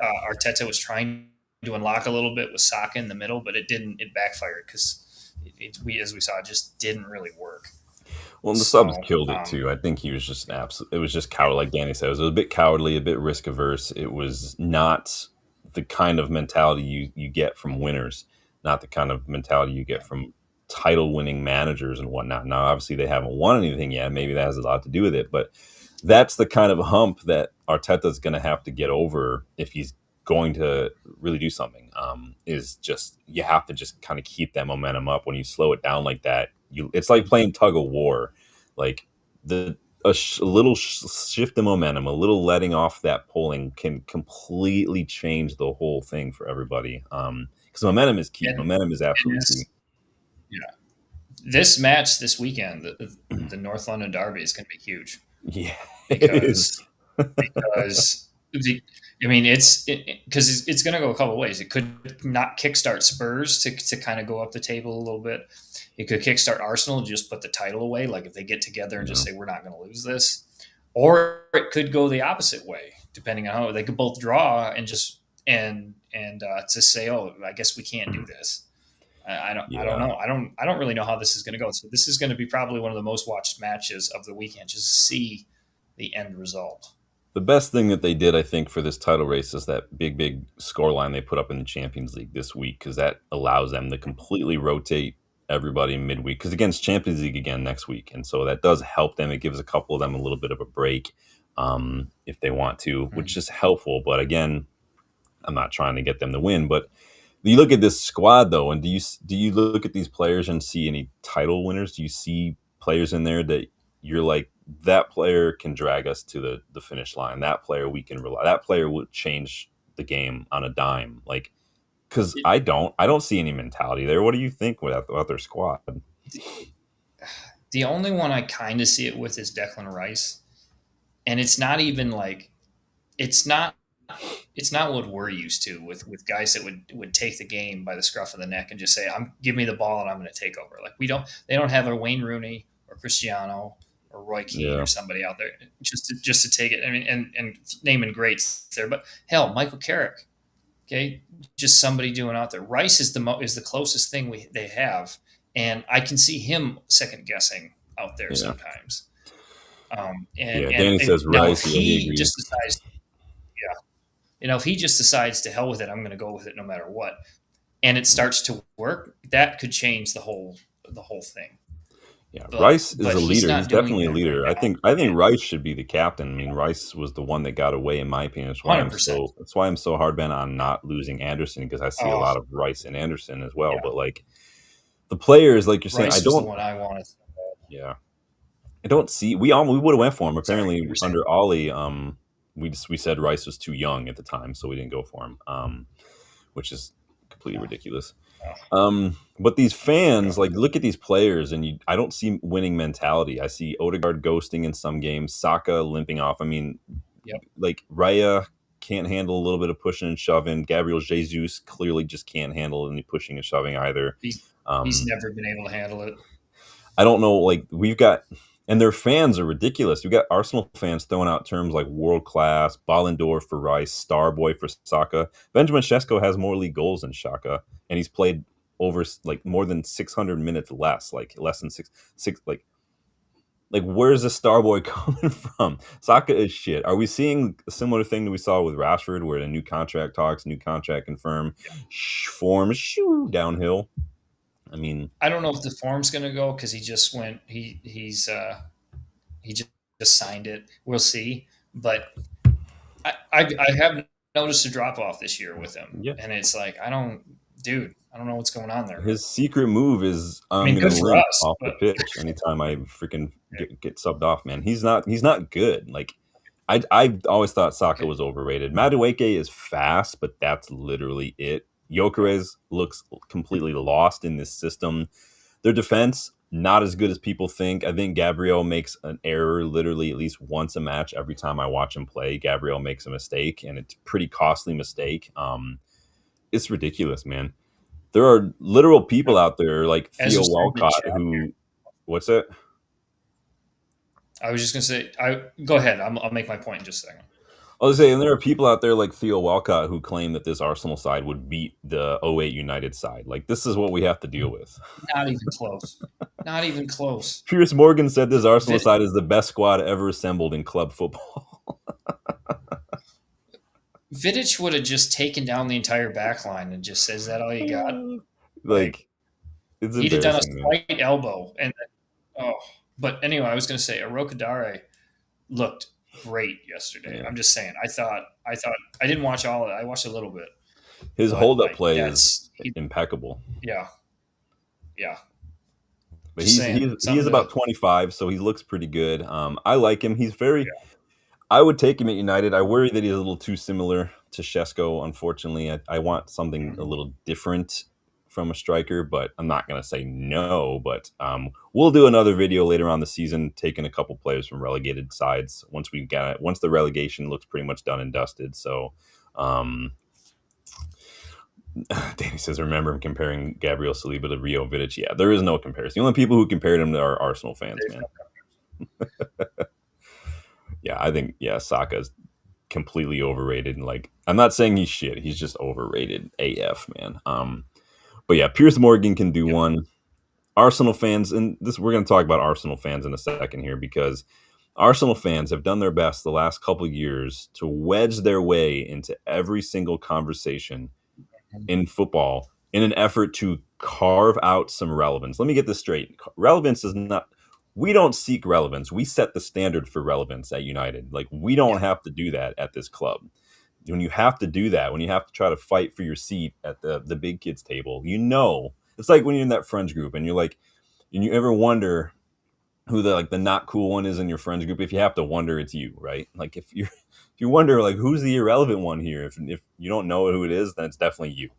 B: Arteta was trying to unlock a little bit with Saka in the middle, but it didn't. It backfired because as we saw, it just didn't really work.
A: Well, and the subs
B: So
A: killed it too. I think he was just an absolute. It was just
B: yeah,
A: coward, like Danny said. It was a bit cowardly, a bit risk averse. It was not the kind of mentality you get from winners, not the kind of mentality you get
B: yeah,
A: from title winning managers and whatnot. Now, obviously, they haven't won anything yet. Maybe that has a lot to do with it, but that's the kind of hump that Arteta's going to have to get over if he's going to really do something. Is just you have to just kind of keep that momentum up. When you slow it down like that, it's like playing tug of war. Like the a little shift in momentum, a little letting off that pulling can completely change the whole thing for everybody. Because momentum is key.
B: And,
A: Momentum is
B: and
A: absolutely key.
B: this, yeah, this match this weekend, the North London Derby is going to be huge
A: Yeah, it is.
B: because because I mean it's because it's going to go a couple of ways. It could not kickstart Spurs to kind of go up the table a little bit. It could kickstart Arsenal and just put the title away, like if they get together and just
A: Yeah,
B: say we're not going to lose this, or it could go the opposite way, depending on how they could both draw and just and to say, oh, I guess we can't do this. I don't
A: yeah.
B: know. I don't really know how this is going to go. So this is going to be probably one of the most watched matches of the weekend, just to see the end result.
A: The best thing that they did, I think, for this title race is that big scoreline they put up in the Champions League this week, because that allows them to completely rotate everybody midweek. Because again, it's Champions League again next week, and so that does help them. It gives a couple of them a little bit of a break if they want to, which
B: Mhm.
A: is helpful. But again, I'm not trying to get them to win, but you look at this squad though, and do you look at these players and see any title winners? Do you see players in there that you're like, that player can drag us to the finish line? That player we can rely. That player would change the game on a dime. Like, because I don't see any mentality there. What do you think about their squad?
B: The only one I kind of see it with is Declan Rice, and it's not even like it's not it's not what we're used to with guys that would take the game by the scruff of the neck and just say, "I'm give me the ball and I'm going to take over." Like they don't have a Wayne Rooney or Cristiano or Roy Keane or
A: Yeah,
B: somebody out there just to take it. I mean, and naming greats there, but hell, Michael Carrick, okay, just somebody doing out there. Rice is the closest thing they have, and I can see him second guessing out there
A: yeah,
B: sometimes.
A: yeah. Danny says
B: Now if
A: Rice. Yeah, he
B: he
A: agrees.
B: just decides, yeah, if he just decides to hell with it, I'm going to go with it no matter what, and it starts to work, that could change the whole thing.
A: Yeah,
B: But
A: Rice is a
B: he's
A: leader. He's
B: not doing
A: definitely a
B: that right
A: leader. I
B: now.
A: think I think Rice should be the captain. I mean, Rice was the one that got away, in my opinion. That's why I'm
B: 100%.
A: so that's why I'm so hard bent on not losing Anderson, because I see a
B: Oh
A: lot of Rice and Anderson as well.
B: yeah,
A: But like the players, like you're saying, I
B: Rice was the
A: don't.
B: one I wanted.
A: Yeah, I don't see. We would have went for him.
B: Sorry,
A: Apparently
B: you were saying.
A: under Ollie, we said Rice was too young at the time, so we didn't go for him. Which is completely
B: Oh,
A: ridiculous.
B: oh,
A: But these fans,
B: yeah,
A: like, look at these players, and I don't see winning mentality. I see Odegaard ghosting in some games, Saka limping off. I mean,
B: yep.
A: like Raya can't handle a little bit of pushing and shoving. Gabriel Jesus clearly just can't handle any pushing and shoving either.
B: He's
A: Um,
B: never been able to handle it.
A: I don't know. Like we've got, and their fans are ridiculous. We've got Arsenal fans throwing out terms like world class, Ballon d'Or for Rice, star boy for Saka. Benjamin Sesko has more league goals than Saka, and he's played over like more than 600 minutes less, like less than six. Like where's the star boy coming from? Saka is shit. Are we seeing a similar thing that we saw with Rashford, where the new contract talks, new contract confirmed, form shoo downhill? I mean,
B: I don't know if the form's going to go because he just went. He just signed it. We'll see. But I have noticed a drop off this year with him,
A: yeah.
B: and it's like dude, I don't know what's going on there.
A: His secret move is
B: I
A: I'm
B: mean,
A: gonna
B: good for
A: limp
B: us,
A: off the
B: but
A: pitch anytime I freaking get subbed off, man. He's not good. Like I always thought Saka
B: okay,
A: was overrated. Madueke is fast, but that's literally it.
B: yeah.
A: Gyökeres looks completely lost in this system. Their defense not as good as people think. I think Gabriel makes an error literally at least once a match. Every time I watch him play, Gabriel makes a mistake, and it's a pretty costly mistake. It's ridiculous, man. There are literal people out there like
B: As
A: Theo
B: was said in the
A: Walcott
B: chat here.
A: who, what's it?
B: I was just going to say, I go ahead. I'll make my point in just a second.
A: I was saying there are people out there like Theo Walcott who claim that this Arsenal side would beat the '08 United side. Like this is what we have to deal with.
B: Not even close. Not even close.
A: Piers Morgan said this Arsenal
B: Vid-
A: side is the best squad ever assembled in club football.
B: Vidic would have just taken down the entire back line and just says, "Is that all you got?" Like,
A: Like It's
B: He'd have done a
A: embarrassing, man.
B: slight elbow, and oh, but anyway, I was going to say Arokadare looked great yesterday.
A: Yeah.
B: I'm just saying. I thought I didn't watch all of it. I watched a little bit,
A: His
B: but
A: hold up
B: like
A: play is
B: that's he.
A: impeccable.
B: Yeah, yeah.
A: But
B: Just
A: he's
B: saying
A: he is
B: something to.
A: about 25, so he looks pretty good. I like him. He's very I would take him at United. I worry that he's a little too similar to Shesko, unfortunately. I want something a
B: Mhm.
A: little different from a striker, but I'm not going to say no. But we'll do another video later on the season, taking a couple players from relegated sides once the relegation looks pretty much done and dusted. So, um, Danny says, remember him comparing Gabriel Saliba to Rio Vidic. Yeah, there is no comparison. The only people who compared him to are Arsenal fans,
B: There's
A: man.
B: no.
A: Yeah, I think Saka's completely overrated. And like, I'm not saying he's shit. He's just overrated AF, man. But yeah, Pierce Morgan can do
B: Yep.
A: one. Arsenal fans, and this we're going to talk about Arsenal fans in a second here because Arsenal fans have done their best the last couple of years to wedge their way into every single conversation in football in an effort to carve out some relevance. Let me get this straight. Relevance is not we don't seek relevance. We set the standard for relevance at United. Like we don't
B: Yeah.
A: have to do that at this club. When you have to do that, when you have to try to fight for your seat at the big kids table, it's like when you're in that friends group and you're like, and you ever wonder who the not cool one is in your friends group. If you have to wonder, it's you, right? Like if you wonder like who's the irrelevant one here, if you don't know who it is, then it's definitely you.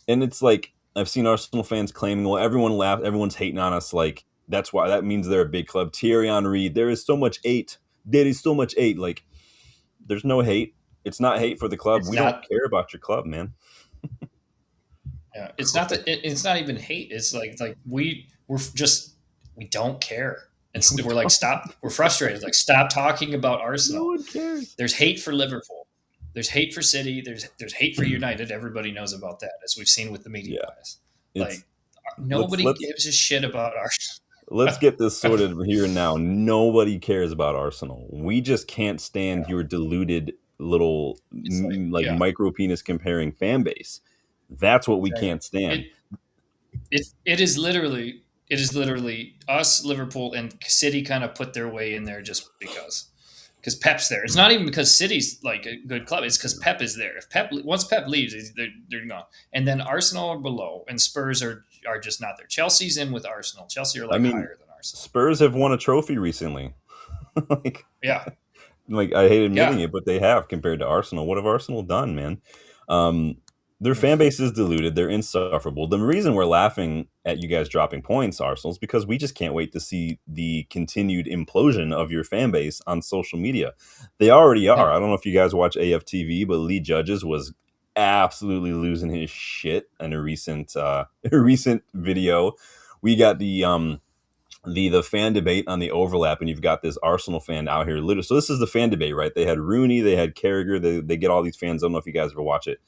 A: And it's like I've seen Arsenal fans claiming, well, everyone's hating on us. Like that's why that means they're a big club. Thierry Henry, there is so much hate. There is so much hate. Like there's no hate. It's not hate for the club.
B: It's
A: We don't
B: not.
A: care about your club, man.
B: Yeah. It's not that. It's not even hate. It's like we're just we don't care. We're like stop. We're frustrated. Like stop talking about
A: No
B: Arsenal.
A: one cares.
B: There's hate for Liverpool. There's hate for City. There's hate for United. Everybody knows about that, as we've seen with the media
A: Yeah,
B: bias.
A: it's
B: Like
A: let's
B: nobody
A: let's
B: gives a shit about
A: let's
B: Arsenal.
A: get this sorted here and now. Nobody cares about Arsenal. We just can't stand
B: Yeah,
A: your deluded little
B: it's like
A: like
B: yeah,
A: micro penis comparing fan base. That's what we
B: exactly.
A: can't stand.
B: It it is literally us, Liverpool, and City kind of put their way in there just because Pep's there. It's not even because City's like a good club. It's because Pep is there. If Pep once Pep leaves, they're gone. And then Arsenal are below, and Spurs are just not there. Chelsea's in with Arsenal. Chelsea are
A: I
B: like
A: mean,
B: higher than Arsenal.
A: Spurs have won a trophy recently. like
B: Yeah,
A: like I hate admitting
B: yeah,
A: it, but they have compared to Arsenal. What have Arsenal done, man? Um, their
B: mm,
A: fan base is diluted. They're insufferable. The reason we're laughing at you guys dropping points, Arsenal, is because we just can't wait to see the continued implosion of your fan base on social media. They already are.
B: yeah,
A: I don't know if you guys watch AFTV, but Lee Judges was absolutely losing his shit in a recent a recent video. We got the fan debate on the overlap, and you've got this Arsenal fan out here. Literally, so this is the fan debate, right? They had Rooney, they had Carragher, they get all these fans. I don't know if you guys ever watch it.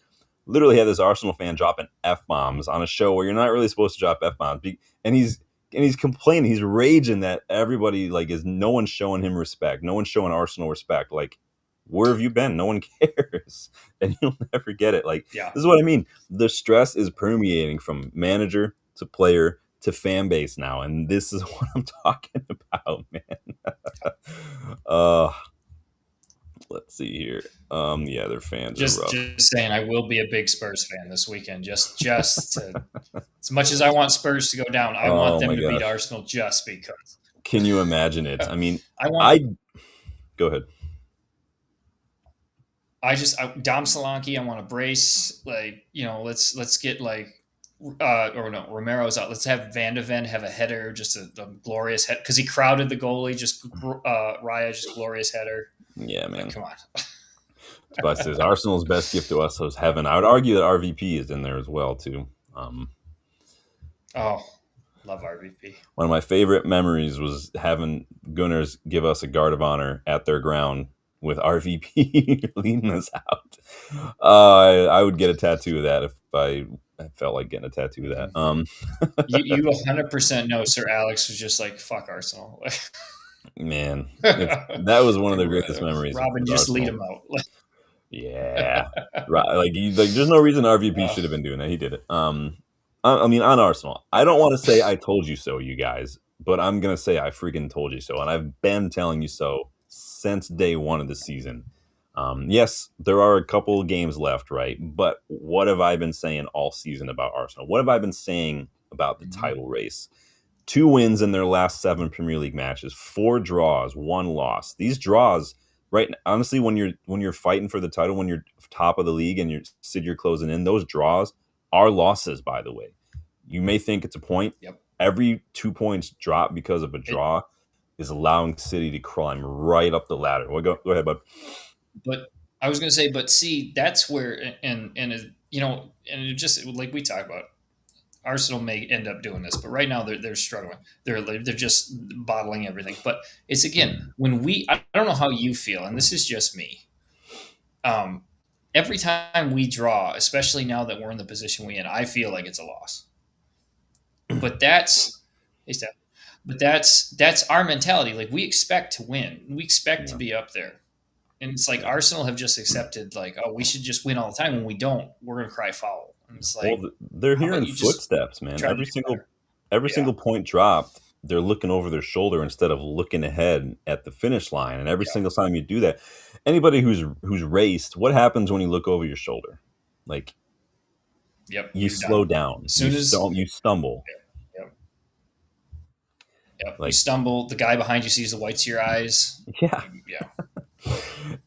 A: Literally had this Arsenal fan dropping f bombs on a show where you're not really supposed to drop f bombs, and he's complaining, he's raging that everybody like is no one's showing him respect, no one's showing Arsenal respect. Like, where have you been? No one cares, and you'll never get it. Like,
B: yeah.
A: this is what I mean. The stress is permeating from manager to player to fan base now, and this is what I'm talking about, man. uh let's see here. Yeah, their fans are rough.
B: Just saying, I will be a big Spurs fan this weekend. Just to, as much as I want Spurs to go down, I want
A: Oh
B: them
A: my
B: to beat
A: gosh,
B: Arsenal just because.
A: can you imagine it? I mean,
B: I want.
A: I go ahead.
B: Dom Solanke. I want to brace. Like let's get like. Or no, Romero's out. Let's have Van de Ven have a header, just a glorious head because he crowded the goalie. Just Raya, just glorious header.
A: Yeah,
B: Like,
A: man.
B: come on.
A: But it says Arsenal's best gift to us was heaven. I would argue that RVP is in there as well too. um
B: Oh, love RVP.
A: One of my favorite memories was having Gunners give us a guard of honor at their ground with RVP leading us out. I would get a tattoo of that if I felt like getting a tattoo of
B: Mhm.
A: that.
B: You 100% know Sir Alex was just like fuck Arsenal.
A: Man, that was one of the greatest memories
B: Robin,
A: with
B: just lead
A: Arsenal.
B: him out.
A: Yeah, right. Like there's no reason RVP
B: Uh,
A: should have been doing that. He did it. I mean, on Arsenal. I don't want to say I told you so, you guys, but I'm gonna say I freaking told you so, and I've been telling you so since day one of the season. Yes, there are a couple of games left, right? But what have I been saying all season about Arsenal? What have I been saying about the
B: Mhm.
A: title race? 2 wins in their last 7 Premier League matches, 4 draws, 1 loss. These draws, right? Honestly, when you're fighting for the title, when you're top of the league and you're closing in, those draws are losses. By the way, you may think it's a point.
B: Yep.
A: Every 2 points drop because of a
B: It,
A: draw is allowing City to climb right up the ladder. Well, go ahead, bud.
B: but I was going to say, but see, that's where, and it just like we talk about, Arsenal may end up doing this, but right now they're struggling. They're just bottling everything. But it's again when I don't know how you feel, and this is just me. Um, every time we draw, especially now that we're in the position we in, I feel like it's a loss. But that's hey, Steph, but that's our mentality. Like we expect to win, we expect to
A: Yeah,
B: be up there, and it's like
A: yeah.
B: Arsenal have just accepted like, oh, we should just win all the time. When we don't, we're gonna cry foul. And it's
A: Well,
B: like,
A: they're
B: how about
A: hearing
B: you just
A: footsteps, man.
B: try to
A: Every
B: do
A: single
B: better?
A: every
B: Yeah,
A: single point dropped, they're looking over their shoulder instead of looking ahead at the finish line. And every
B: yeah,
A: single time you do that, anybody who's raced, what happens when you look over your shoulder? Like
B: yep.
A: you
B: You're
A: slow
B: done.
A: down,
B: As soon as
A: you stumble.
B: yep, yep, you
A: Like
B: stumble. The guy behind you sees the whites of your eyes.
A: yeah.
B: Yeah,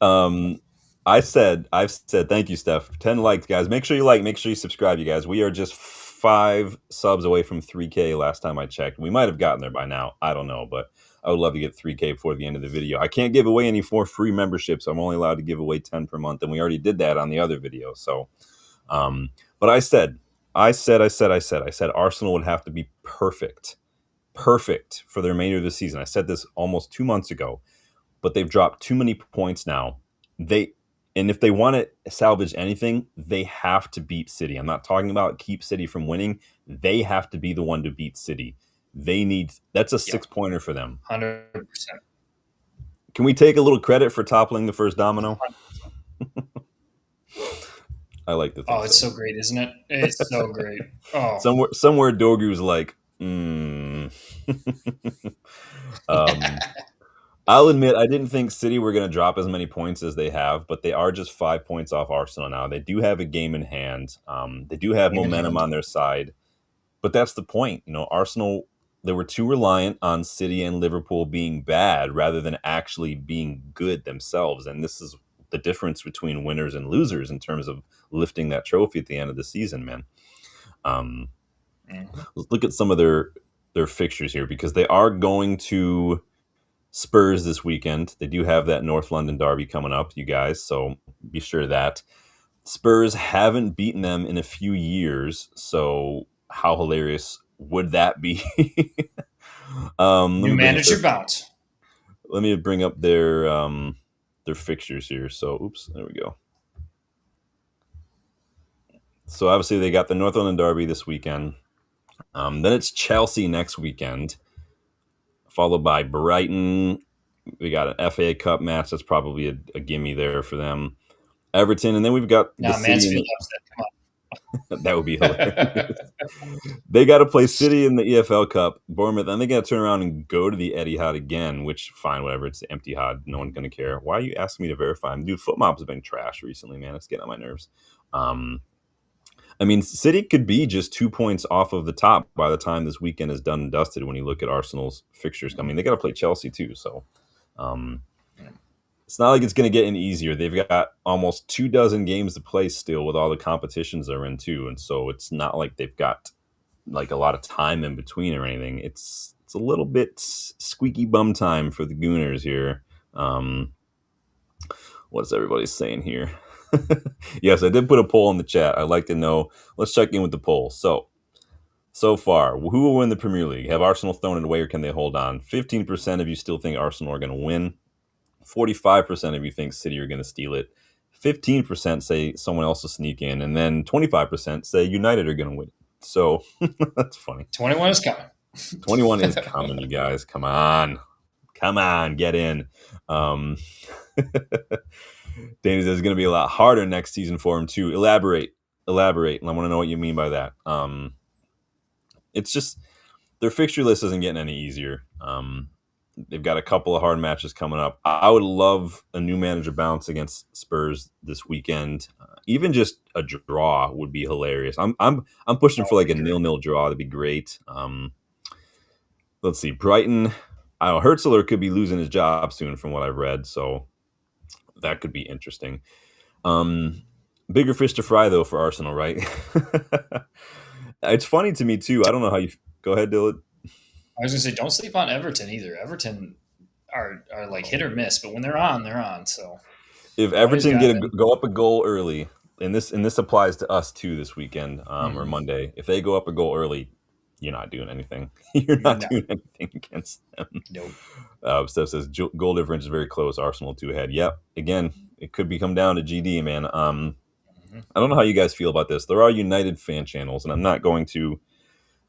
A: um I've said thank you, Steph. 10 likes, guys. Make sure you make sure you subscribe, you guys. We are just 5 subs away from 3K last time I checked. We might have gotten there by now. I don't know, but I would love to get 3K before the end of the video. I can't give away any more free memberships. I'm only allowed to give away 10 per month, and we already did that on the other video. So but I said Arsenal would have to be perfect for the remainder of the season. I said this almost 2 months ago, but they've dropped too many points now. They and if they want to salvage anything, they have to beat City. I'm not talking about keep City from winning. They have to be the one to beat City. That's a
B: yep,
A: 6 pointer for them.
B: 100%.
A: Can we take a little credit for toppling the first domino? I like to
B: Oh,
A: think
B: it's
A: so.
B: so great, isn't it? It's so great. Oh,
A: Somewhere Dorgu's like, um, I'll admit I didn't think City were going to drop as many points as they have, but they are just 5 points off Arsenal now. They do have a game in hand. They do have
B: game in
A: momentum
B: hand.
A: on their side, but that's the point. Arsenal, they were too reliant on City and Liverpool being bad rather than actually being good themselves. And this is the difference between winners and losers in terms of lifting that trophy at the end of the season, man. Um,
B: Mhm.
A: let's look at some of their fixtures here because they are going to Spurs this weekend. They do have that North London derby coming up, you guys, so be sure of that. Spurs haven't beaten them in a few years, so how hilarious would that be? Let
B: New
A: me bring up
B: manager bounce.
A: their fixtures here. So, oops, there we go. So obviously they got the North London derby this weekend. Then it's Chelsea next weekend, followed by Brighton. We got an FA Cup match. That's probably a gimme there for them. Everton, and then we've got the
B: Now
A: City
B: Mansfield
A: and
B: upset. Come
A: that would be hilarious.
B: on.
A: They got to play City in the EFL Cup, Bournemouth, then they got to turn around and go to the Etihad again. Which fine, whatever. It's the empty Hod. No one's gonna care. Why are you asking me to verify? Dude, FootMob's have been trash recently, man. It's getting on my nerves. Um, I mean, City could be just 2 points off of the top by the time this weekend is done and dusted. When you look at Arsenal's fixtures coming, they got to play Chelsea too. So um, it's not like it's going to get any easier. They've got almost 24 games to play still with all the competitions they're in too, and so it's not like they've got like a lot of time in between or anything. It's a little bit squeaky bum time for the Gooners here. Um, what's everybody saying here? Yes, I did put a poll in the chat. I'd like to know. Let's check in with the poll. So far, who will win the Premier League? Have Arsenal thrown it away or can they hold on? 15% of you still think Arsenal are going to win. 45% of you think City are going to steal it. 15% say someone else will sneak in. And then 25% say United are going to win. So that's funny.
B: 21 is coming.
A: 21 is coming, you guys. Come on. Come on, get in. Um, Danny says it's going to be a lot harder next season for him to elaborate. Elaborate. And I want to know what you mean by that. it's just their fixture list isn't getting any easier. They've got a couple of hard matches coming up. I would love a new manager bounce against Spurs this weekend. Even just a draw would be hilarious. I'm pushing for
B: Oh,
A: like a
B: agree.
A: 0-0 draw. That'd be great. Let's see, Brighton. I don't know, Hertzler could be losing his job soon, from what I've read. So that could be interesting. Um, Bigger fish to fry though for Arsenal, right? It's funny to me too. I don't know how you go ahead, Dylan.
B: I was gonna say, don't sleep on Everton either. Everton are like hit or miss, but when they're on, they're on. So
A: If
B: always
A: Everton
B: got
A: get
B: that.
A: go up a goal early, and this applies to us too this weekend, or
B: Mhm.
A: Monday. If they go up a goal early, you're not doing anything. You're not
B: No,
A: doing anything against them.
B: nope.
A: Steph says goal difference is very close. Arsenal 2 ahead. Yep. Again, it could come down to GD, man.
B: Mhm.
A: I don't know how you guys feel about this. There are United fan channels, and I'm not going to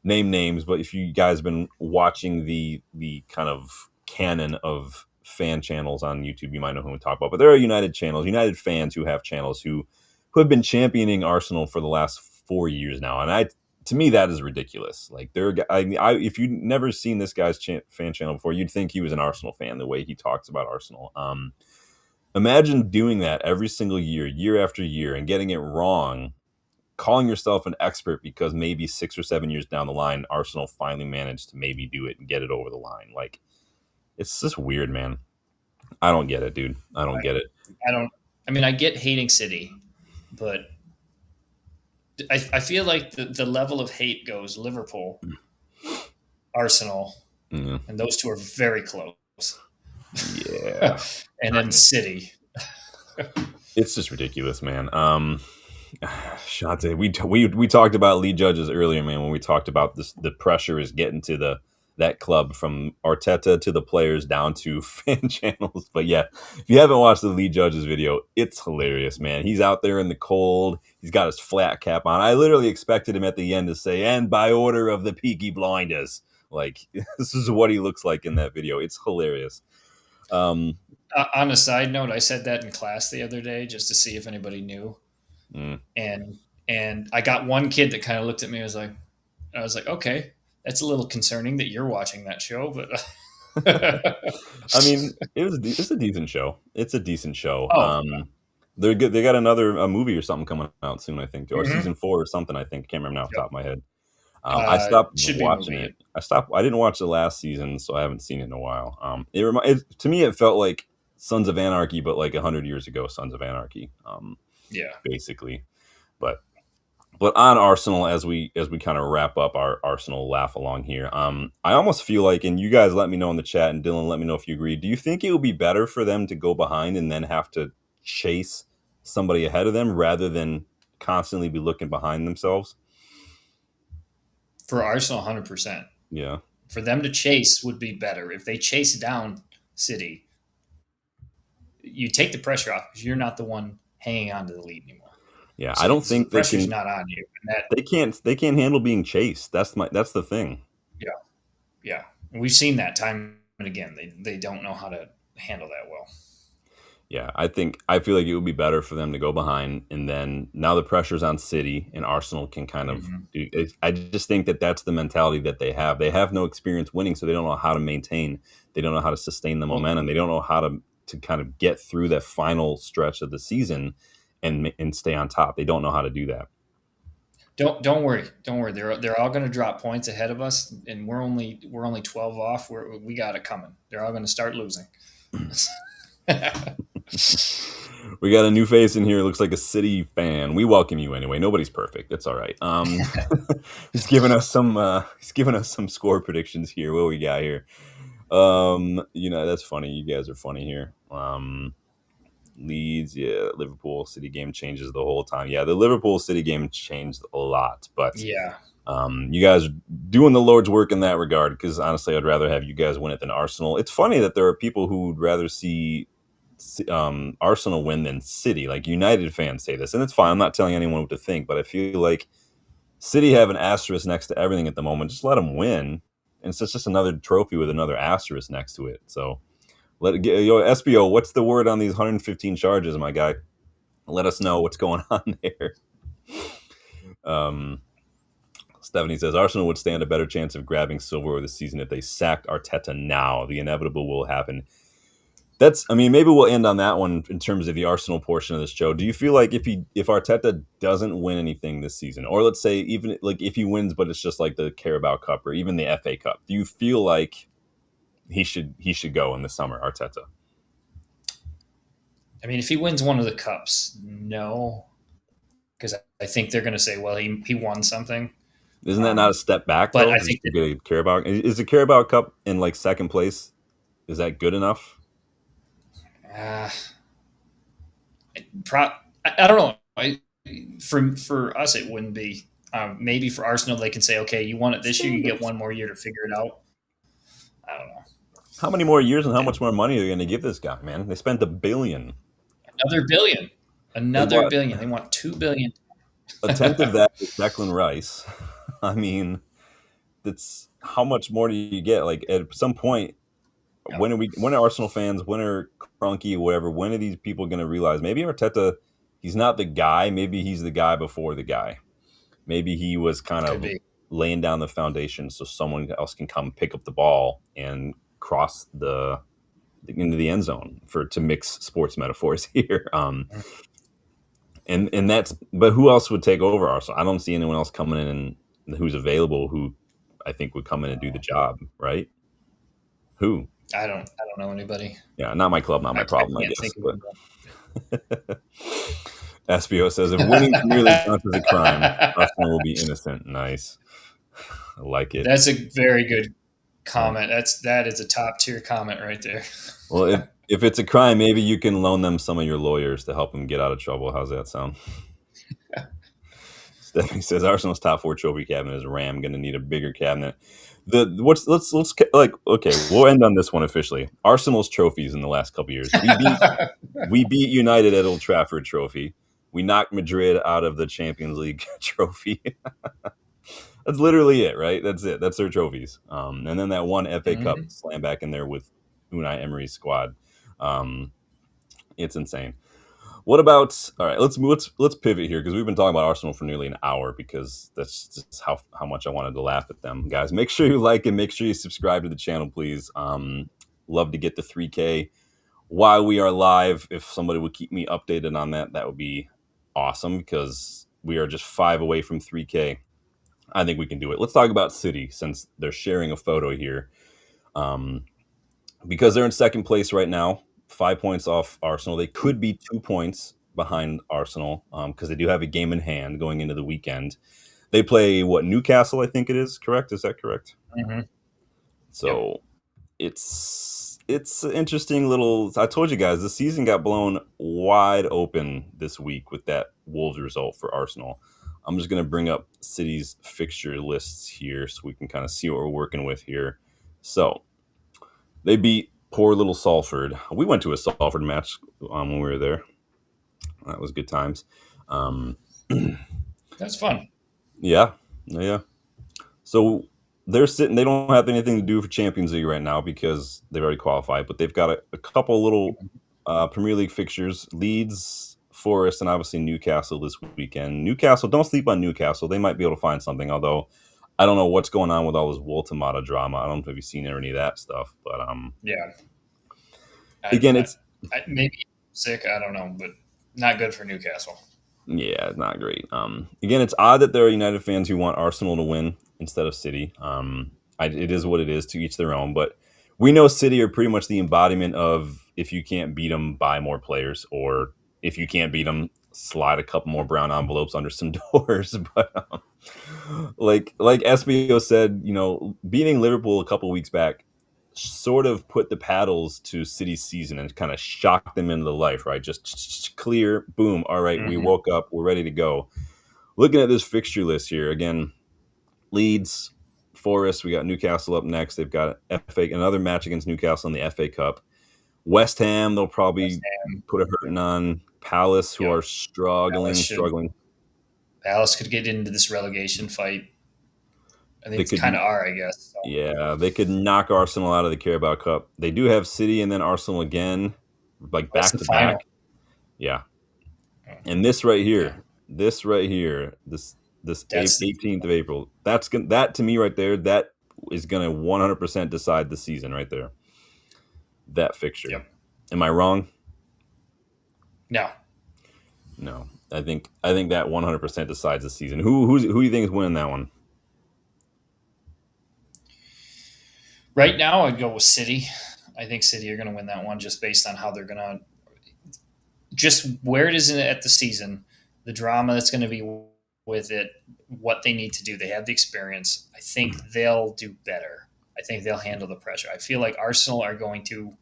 A: name names, but if you guys have been watching the kind of canon of fan channels on YouTube, you might know who we talk about. But there are United channels, United fans who have channels who have been championing Arsenal for the last 4 years now, and to me that is ridiculous. Like if you'd never seen this guy's fan channel before, you'd think he was an Arsenal fan the way he talks about Arsenal. Imagine doing that every single year, year after year, and getting it wrong, calling yourself an expert because maybe 6 or 7 years down the line, Arsenal finally managed to maybe do it and get it over the line. Like, it's just weird, man. I don't get it, dude. I don't get it.
B: I don't. I mean, I get hating City, but I feel like the level of hate goes Liverpool, Arsenal,
A: Mm,
B: and those two are very close.
A: yeah,
B: And then City.
A: it's just ridiculous, man. Shante, we talked about lead judges earlier, man. When we talked about this, the pressure is getting to that club, from Arteta to the players down to fan channels. But yeah, if you haven't watched the lead judges video, it's hilarious, man. He's out there in the cold. He's got his flat cap on. I literally expected him at the end to say, "And by order of the Peaky Blinders." Like, this is what he looks like in that video. It's hilarious. Um,
B: On a side note, I said that in class the other day just to see if anybody knew,
A: mm.
B: and I got one kid that kind of looked at me. I was like, okay, that's a little concerning that you're watching that show, but
A: I mean, it's a decent show. It's a decent show.
B: oh,
A: They're good. They got another a movie or something coming out soon, I think, or
B: hmm,
A: season 4 or something. I think, I can't remember now off the top
B: yep.
A: of my head. I stopped
B: Should be a
A: watching
B: movie.
A: it. I didn't watch the last season, so I haven't seen it in a while. To me, it felt like Sons of Anarchy, but like 100 years ago, Sons of Anarchy,
B: Yeah.
A: basically. But on Arsenal, as we kind of wrap up our Arsenal laugh along here, I almost feel like, and you guys let me know in the chat, and Dylan, let me know if you agree. Do you think it would be better for them to go behind and then have to chase somebody ahead of them rather than constantly be looking behind themselves?
B: For Arsenal, 100%.
A: Yeah.
B: For them to chase would be better. If they chase down City, you take the pressure off because you're not the one hanging on to the lead anymore.
A: Yeah, I
B: So,
A: don't
B: so the
A: think they
B: pressure's
A: can.
B: not on you. And that,
A: They can't handle being chased. That's the thing.
B: yeah, yeah. And we've seen that time and again. They don't know how to handle that well.
A: Yeah, I feel like it would be better for them to go behind, and then now the pressure's on City, and Arsenal can kind of
B: Hmm.
A: do. I just think that that's the mentality that they have. They have no experience winning, so they don't know how to maintain. They don't know how to sustain the
B: Well,
A: momentum. They don't know how to kind of get through that final stretch of the season and stay on top. They don't know how to do that.
B: don't worry, don't worry. They're all going to drop points ahead of us, and we're only 12 off. We got it coming. They're all going to start losing.
A: We got a new face in here. Looks like a City fan. We welcome you anyway. Nobody's perfect. That's all right. He's giving us some score predictions here. What we got here? That's funny. You guys are funny here. Leeds, yeah, Liverpool City game changes the whole time. Yeah, the Liverpool City game changed a lot, but
B: Yeah.
A: you guys are doing the Lord's work in that regard, because honestly, I'd rather have you guys win it than Arsenal. It's funny that there are people who would rather see Arsenal win than City. Like, United fans say this, and it's fine. I'm not telling anyone what to think, but I feel like City have an asterisk next to everything at the moment. Just let them win, and it's just another trophy with another asterisk next to it. So let it get, SBO. What's the word on these 115 charges, my guy? Let us know what's going on there. Um, Stephanie says Arsenal would stand a better chance of grabbing silverware this season if they sacked Arteta now. The inevitable will happen. I mean, maybe we'll end on that one in terms of the Arsenal portion of this show. Do you feel like if Arteta doesn't win anything this season, or let's say even like if he wins, but it's just like the Carabao Cup or even the FA Cup, do you feel like he should go in the summer, Arteta?
B: I mean, if he wins one of the cups, no, because I think they're going to say, well, he won something.
A: Isn't that not a step back
B: But
A: though?
B: I
A: Just
B: think
A: to
B: that,
A: get a Carabao, is the Carabao Cup in like second place? Is that good enough?
B: uh, I don't know. For us, it wouldn't be. Maybe for Arsenal, they can say, okay, you won it this year, you get one more year to figure it out. I don't know.
A: How many more years and how much more money are they going to give this guy, man? They spent $1 billion.
B: Another billion.
A: They
B: Another
A: bought
B: billion. They want 2 billion.
A: a tenth of that is Declan Rice. I mean, that's how much more do you get? Like at some point,
B: Yep.
A: when are Arsenal fans, when are Cronky, whatever, when are these people going to realize maybe Arteta, he's not the guy, maybe he's the guy before the guy. Maybe he was kind
B: Could
A: of
B: be.
A: laying down the foundation so someone else can come pick up the ball and cross the into the end zone for to mix sports metaphors here. And that's but who else would take over Arsenal? I don't see anyone else coming in and who's available who I think would come in and do the job, right? Who?
B: I don't know anybody.
A: Yeah, not my club, not my
B: I
A: problem, I
B: can't
A: guess.
B: think of
A: But
B: anybody.
A: SBO says if winning Premier League counts as a crime, Arsenal will be innocent. Nice. I like it.
B: That's a very good
A: Yeah.
B: comment. That is a top tier comment right there.
A: Well, if it's a crime, maybe you can loan them some of your lawyers to help them get out of trouble. How's that sound? Stephanie says Arsenal's top four trophy cabinet is Ram. Going to need a bigger cabinet. The what's let's like okay, we'll end on this one officially. Arsenal's trophies in the last couple of years. We beat United at Old Trafford trophy. We knocked Madrid out of the Champions League trophy. That's literally it, right? That's it. That's their trophies. And then that one FA Cup
B: Mhm.
A: slam back in there with Unai Emery's squad. Um, it's insane. What about all right? Let's pivot here because we've been talking about Arsenal for nearly an hour because that's just how much I wanted to laugh at them, guys. Make sure you like and make sure you subscribe to the channel, please. Love to get to 3K while we are live. If somebody would keep me updated on that, that would be awesome because we are just 5 away from 3K. I think we can do it. Let's talk about City since they're sharing a photo here. Um, because they're in second place right now, 5 points off Arsenal. They could be 2 points behind Arsenal because they do have a game in hand going into the weekend. They play what Newcastle, I think it is. Correct? Is that correct?
B: Mhm. Yep.
A: So it's an interesting little. I told you guys the season got blown wide open this week with that Wolves result for Arsenal. I'm just going to bring up City's fixture lists here so we can kind of see what we're working with here. So they beat poor little Salford. We went to a Salford match when we were there. That was good times. Um,
B: That's fun.
A: yeah, yeah. So they're sitting. They don't have anything to do for Champions League right now because they've already qualified. But they've got a couple little Premier League fixtures: Leeds, Forest, and obviously Newcastle this weekend. Newcastle, don't sleep on Newcastle. They might be able to find something. Although I don't know what's going on with all this Woltemata drama. I don't know if you've seen any of that stuff. But
B: Yeah. I,
A: again,
B: I,
A: it's
B: maybe sick. I don't know, but not good for Newcastle.
A: yeah, not great. Again, it's odd that there are United fans who want Arsenal to win instead of City. It is what it is, to each their own. But we know City are pretty much the embodiment of if you can't beat them, buy more players, or if you can't beat them, slide a couple more brown envelopes under some doors. But like SBO said, beating Liverpool a couple weeks back sort of put the paddles to City's season and kind of shocked them into life, right? Just clear, boom. All right, we
B: Hmm.
A: woke up, we're ready to go. Looking at this fixture list here again, Leeds, Forest. We got Newcastle up next. They've got another match against Newcastle in the FA Cup. West Ham, they'll
B: West
A: probably
B: Ham.
A: put a hurting on. Palace, who
B: Yep.
A: are
B: Palace
A: struggling,
B: should.
A: struggling.
B: Palace could get into this relegation fight. I think
A: They
B: it's
A: could,
B: kind of are, I guess. So
A: yeah, they could knock Arsenal out of the Carabao Cup. They do have City and then Arsenal again, like
B: that's
A: back
B: the
A: to
B: final.
A: back. Yeah,
B: Oh,
A: and
B: yeah.
A: this right here, this this
B: That's the
A: 18th of April. That to me right there, that is gonna 100% decide the season right there. That fixture.
B: yep.
A: Am I wrong?
B: No,
A: No. I think that 100% decides the season. Who do you think is winning that one?
B: right now I'd go with City. I think City are going to win that one just based on how they're going to just where it is at the season, the drama that's going to be with it, what they need to do. They have the experience. I think they'll do better. I think they'll handle the pressure. I feel like Arsenal are going to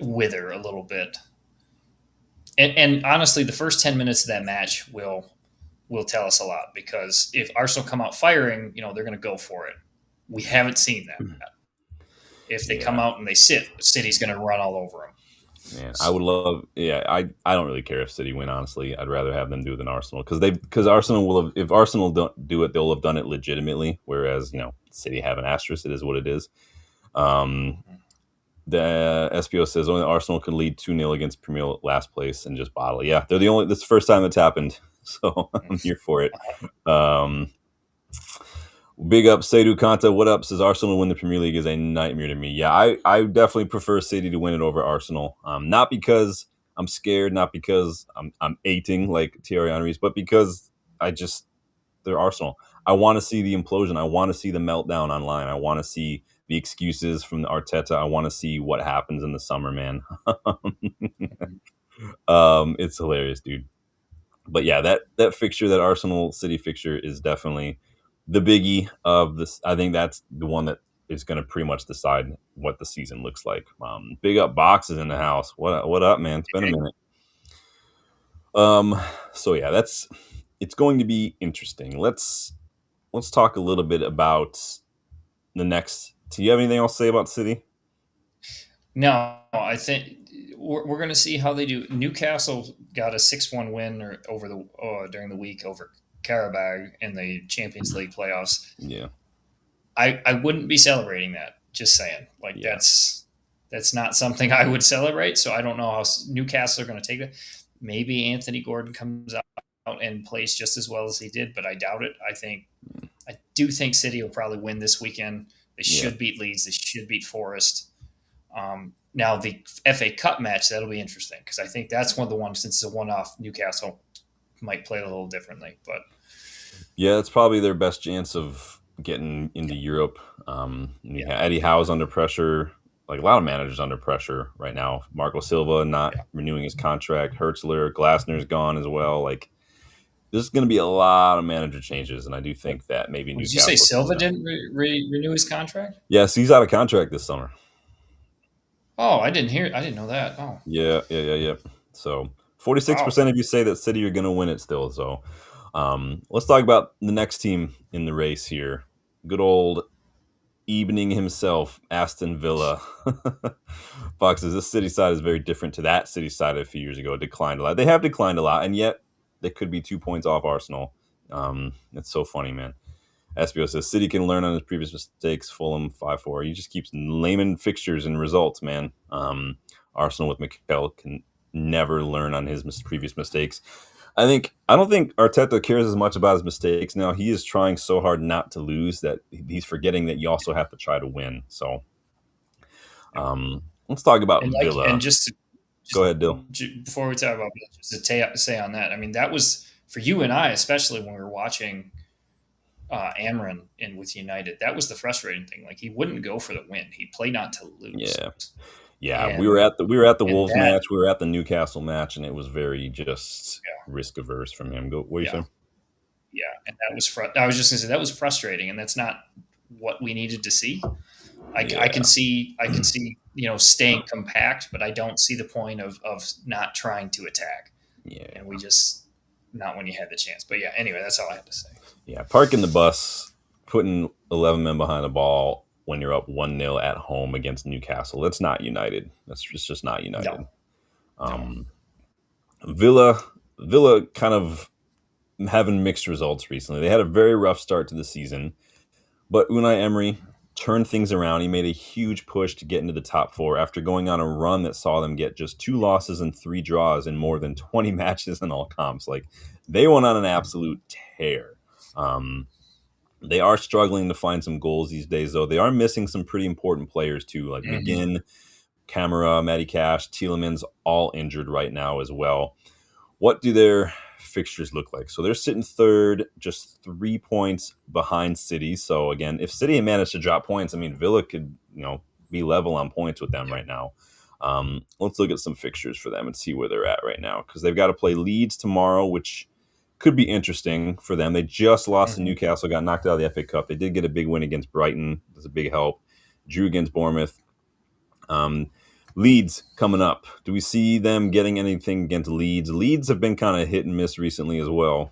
B: wither a little bit. And honestly, the first 10 minutes of that match will tell us a lot because if Arsenal come out firing, they're going to go for it. We haven't seen that. If they come
A: Yeah.
B: out and they sit, City's going to run all over them.
A: Man, I would
B: So
A: love. Yeah, I don't really care if City win. Honestly, I'd rather have them do it than Arsenal because Arsenal will have, if Arsenal don't do it, they'll have done it legitimately. Whereas City have an asterisk. It is what it is. Um, the SPO says only Arsenal can lead 2-0 against Premier last place and just bottle. Yeah, they're the only. This is the first time it's happened, so I'm here for it. Um, Big up, Seydou Kanta. What up? Says Arsenal win the Premier League is a nightmare to me. Yeah, I definitely prefer City to win it over Arsenal. Not because I'm scared, not because I'm ating like Thierry Henry's, but because I just they're Arsenal. I want to see the implosion. I want to see the meltdown online. I want to see the excuses from the Arteta. I want to see what happens in the summer, man. It's hilarious, dude. But yeah, that fixture, that Arsenal City fixture, is definitely the biggie of this. I think that's the one that is going to pretty much decide what the season looks like. Big up boxes in the house. What up, man? It's been a minute. Um, so yeah, it's going to be interesting. Let's talk a little bit about the next. Do you have anything else to say about City?
B: no, I think we're going to see how they do. Newcastle got a 6-1 win over the during the week over Karabag in the Champions League playoffs.
A: Yeah,
B: I wouldn't be celebrating that. Just saying, like
A: yeah,
B: that's not something I would celebrate. So I don't know how Newcastle are going to take that. Maybe Anthony Gordon comes out and plays just as well as he did, but I doubt it. I do think City will probably win this weekend. They
A: yeah.
B: should beat Leeds. They should beat Forest. Now the FA Cup match, that'll be interesting because I think that's one of the ones, since it's a one-off. Newcastle might play it a little differently, but
A: Yeah, it's probably their best chance of getting into Europe.
B: yeah,
A: Eddie Howe's under pressure. Like a lot of managers under pressure right now. Marco Silva not
B: yeah.
A: renewing his contract. Hertzler, Glasner's gone as well. Like there's going to be a lot of manager changes, and I do think that maybe
B: Did you say
A: Newcastle can.
B: Silva didn't renew his contract?
A: Yes, he's out of contract this summer.
B: Oh, I didn't hear. I didn't know that. Oh,
A: Yeah. So 46%
B: wow.
A: of you say that City are going to win it still. So let's talk about the next team in the race here. Good old evening himself, Aston Villa. Foxes, this City side is very different to that City side a few years ago. It declined a lot. They have declined a lot, and yet they could be 2 points off Arsenal. It's so funny, man. SBO says City can learn on his previous mistakes. Fulham 5-4. He just keeps naming fixtures and results, man. Arsenal with Mikel can never learn on his previous mistakes. I don't think Arteta cares as much about his mistakes now. He is trying so hard not to lose that he's forgetting that you also have to try to win. So let's talk about
B: And
A: Villa. Go ahead, Dill.
B: before we talk about just to say on that, I mean that was for you and I, especially when we were watching Amorim in with United. That was the frustrating thing. Like he wouldn't go for the win; he'd play not to lose.
A: Yeah, yeah. We were
B: And
A: at the
B: and
A: Wolves
B: that,
A: match. We were at the Newcastle match, and it was very just
B: yeah,
A: risk averse from him. Go. What are you
B: yeah,
A: saying?
B: yeah. And that was I was just gonna say that was frustrating, and that's not what we needed to see. I
A: Yeah,
B: can see staying compact, but I don't see the point of not trying to attack.
A: yeah,
B: And we just not when you had the chance. But yeah, anyway, that's all I had to say.
A: yeah. Parking the bus, putting 11 men behind the ball when you're up 1-0 at home against Newcastle. That's not United. Just not
B: No,
A: United.
B: no,
A: Um, Villa, Villa, kind of having mixed results recently. They had a very rough start to the season, but Unai Emery turned things around. He made a huge push to get into the top four after going on a run that saw them get just 2 losses and 3 draws in more than 20 matches in all comps. Like they went on an absolute tear. Um, they are struggling to find some goals these days, though. They are missing some pretty important players too, like
B: Mhm.
A: McGinn, Camera, Matty Cash, Tielemans, all injured right now as well. What do their fixtures look like? So they're sitting third, just 3 points behind City. So again, if City had managed to drop points, I mean, Villa could, be level on points with them
B: Yep.
A: right now. Let's look at some fixtures for them and see where they're at right now because they've got to play Leeds tomorrow, which could be interesting for them. They just lost to
B: Mhm.
A: Newcastle, got knocked out of the FA Cup. They did get a big win against Brighton. That's a big help. Drew against Bournemouth. Um, Leeds coming up. Do we see them getting anything against Leeds? Leeds have been kind of hit and miss recently as well.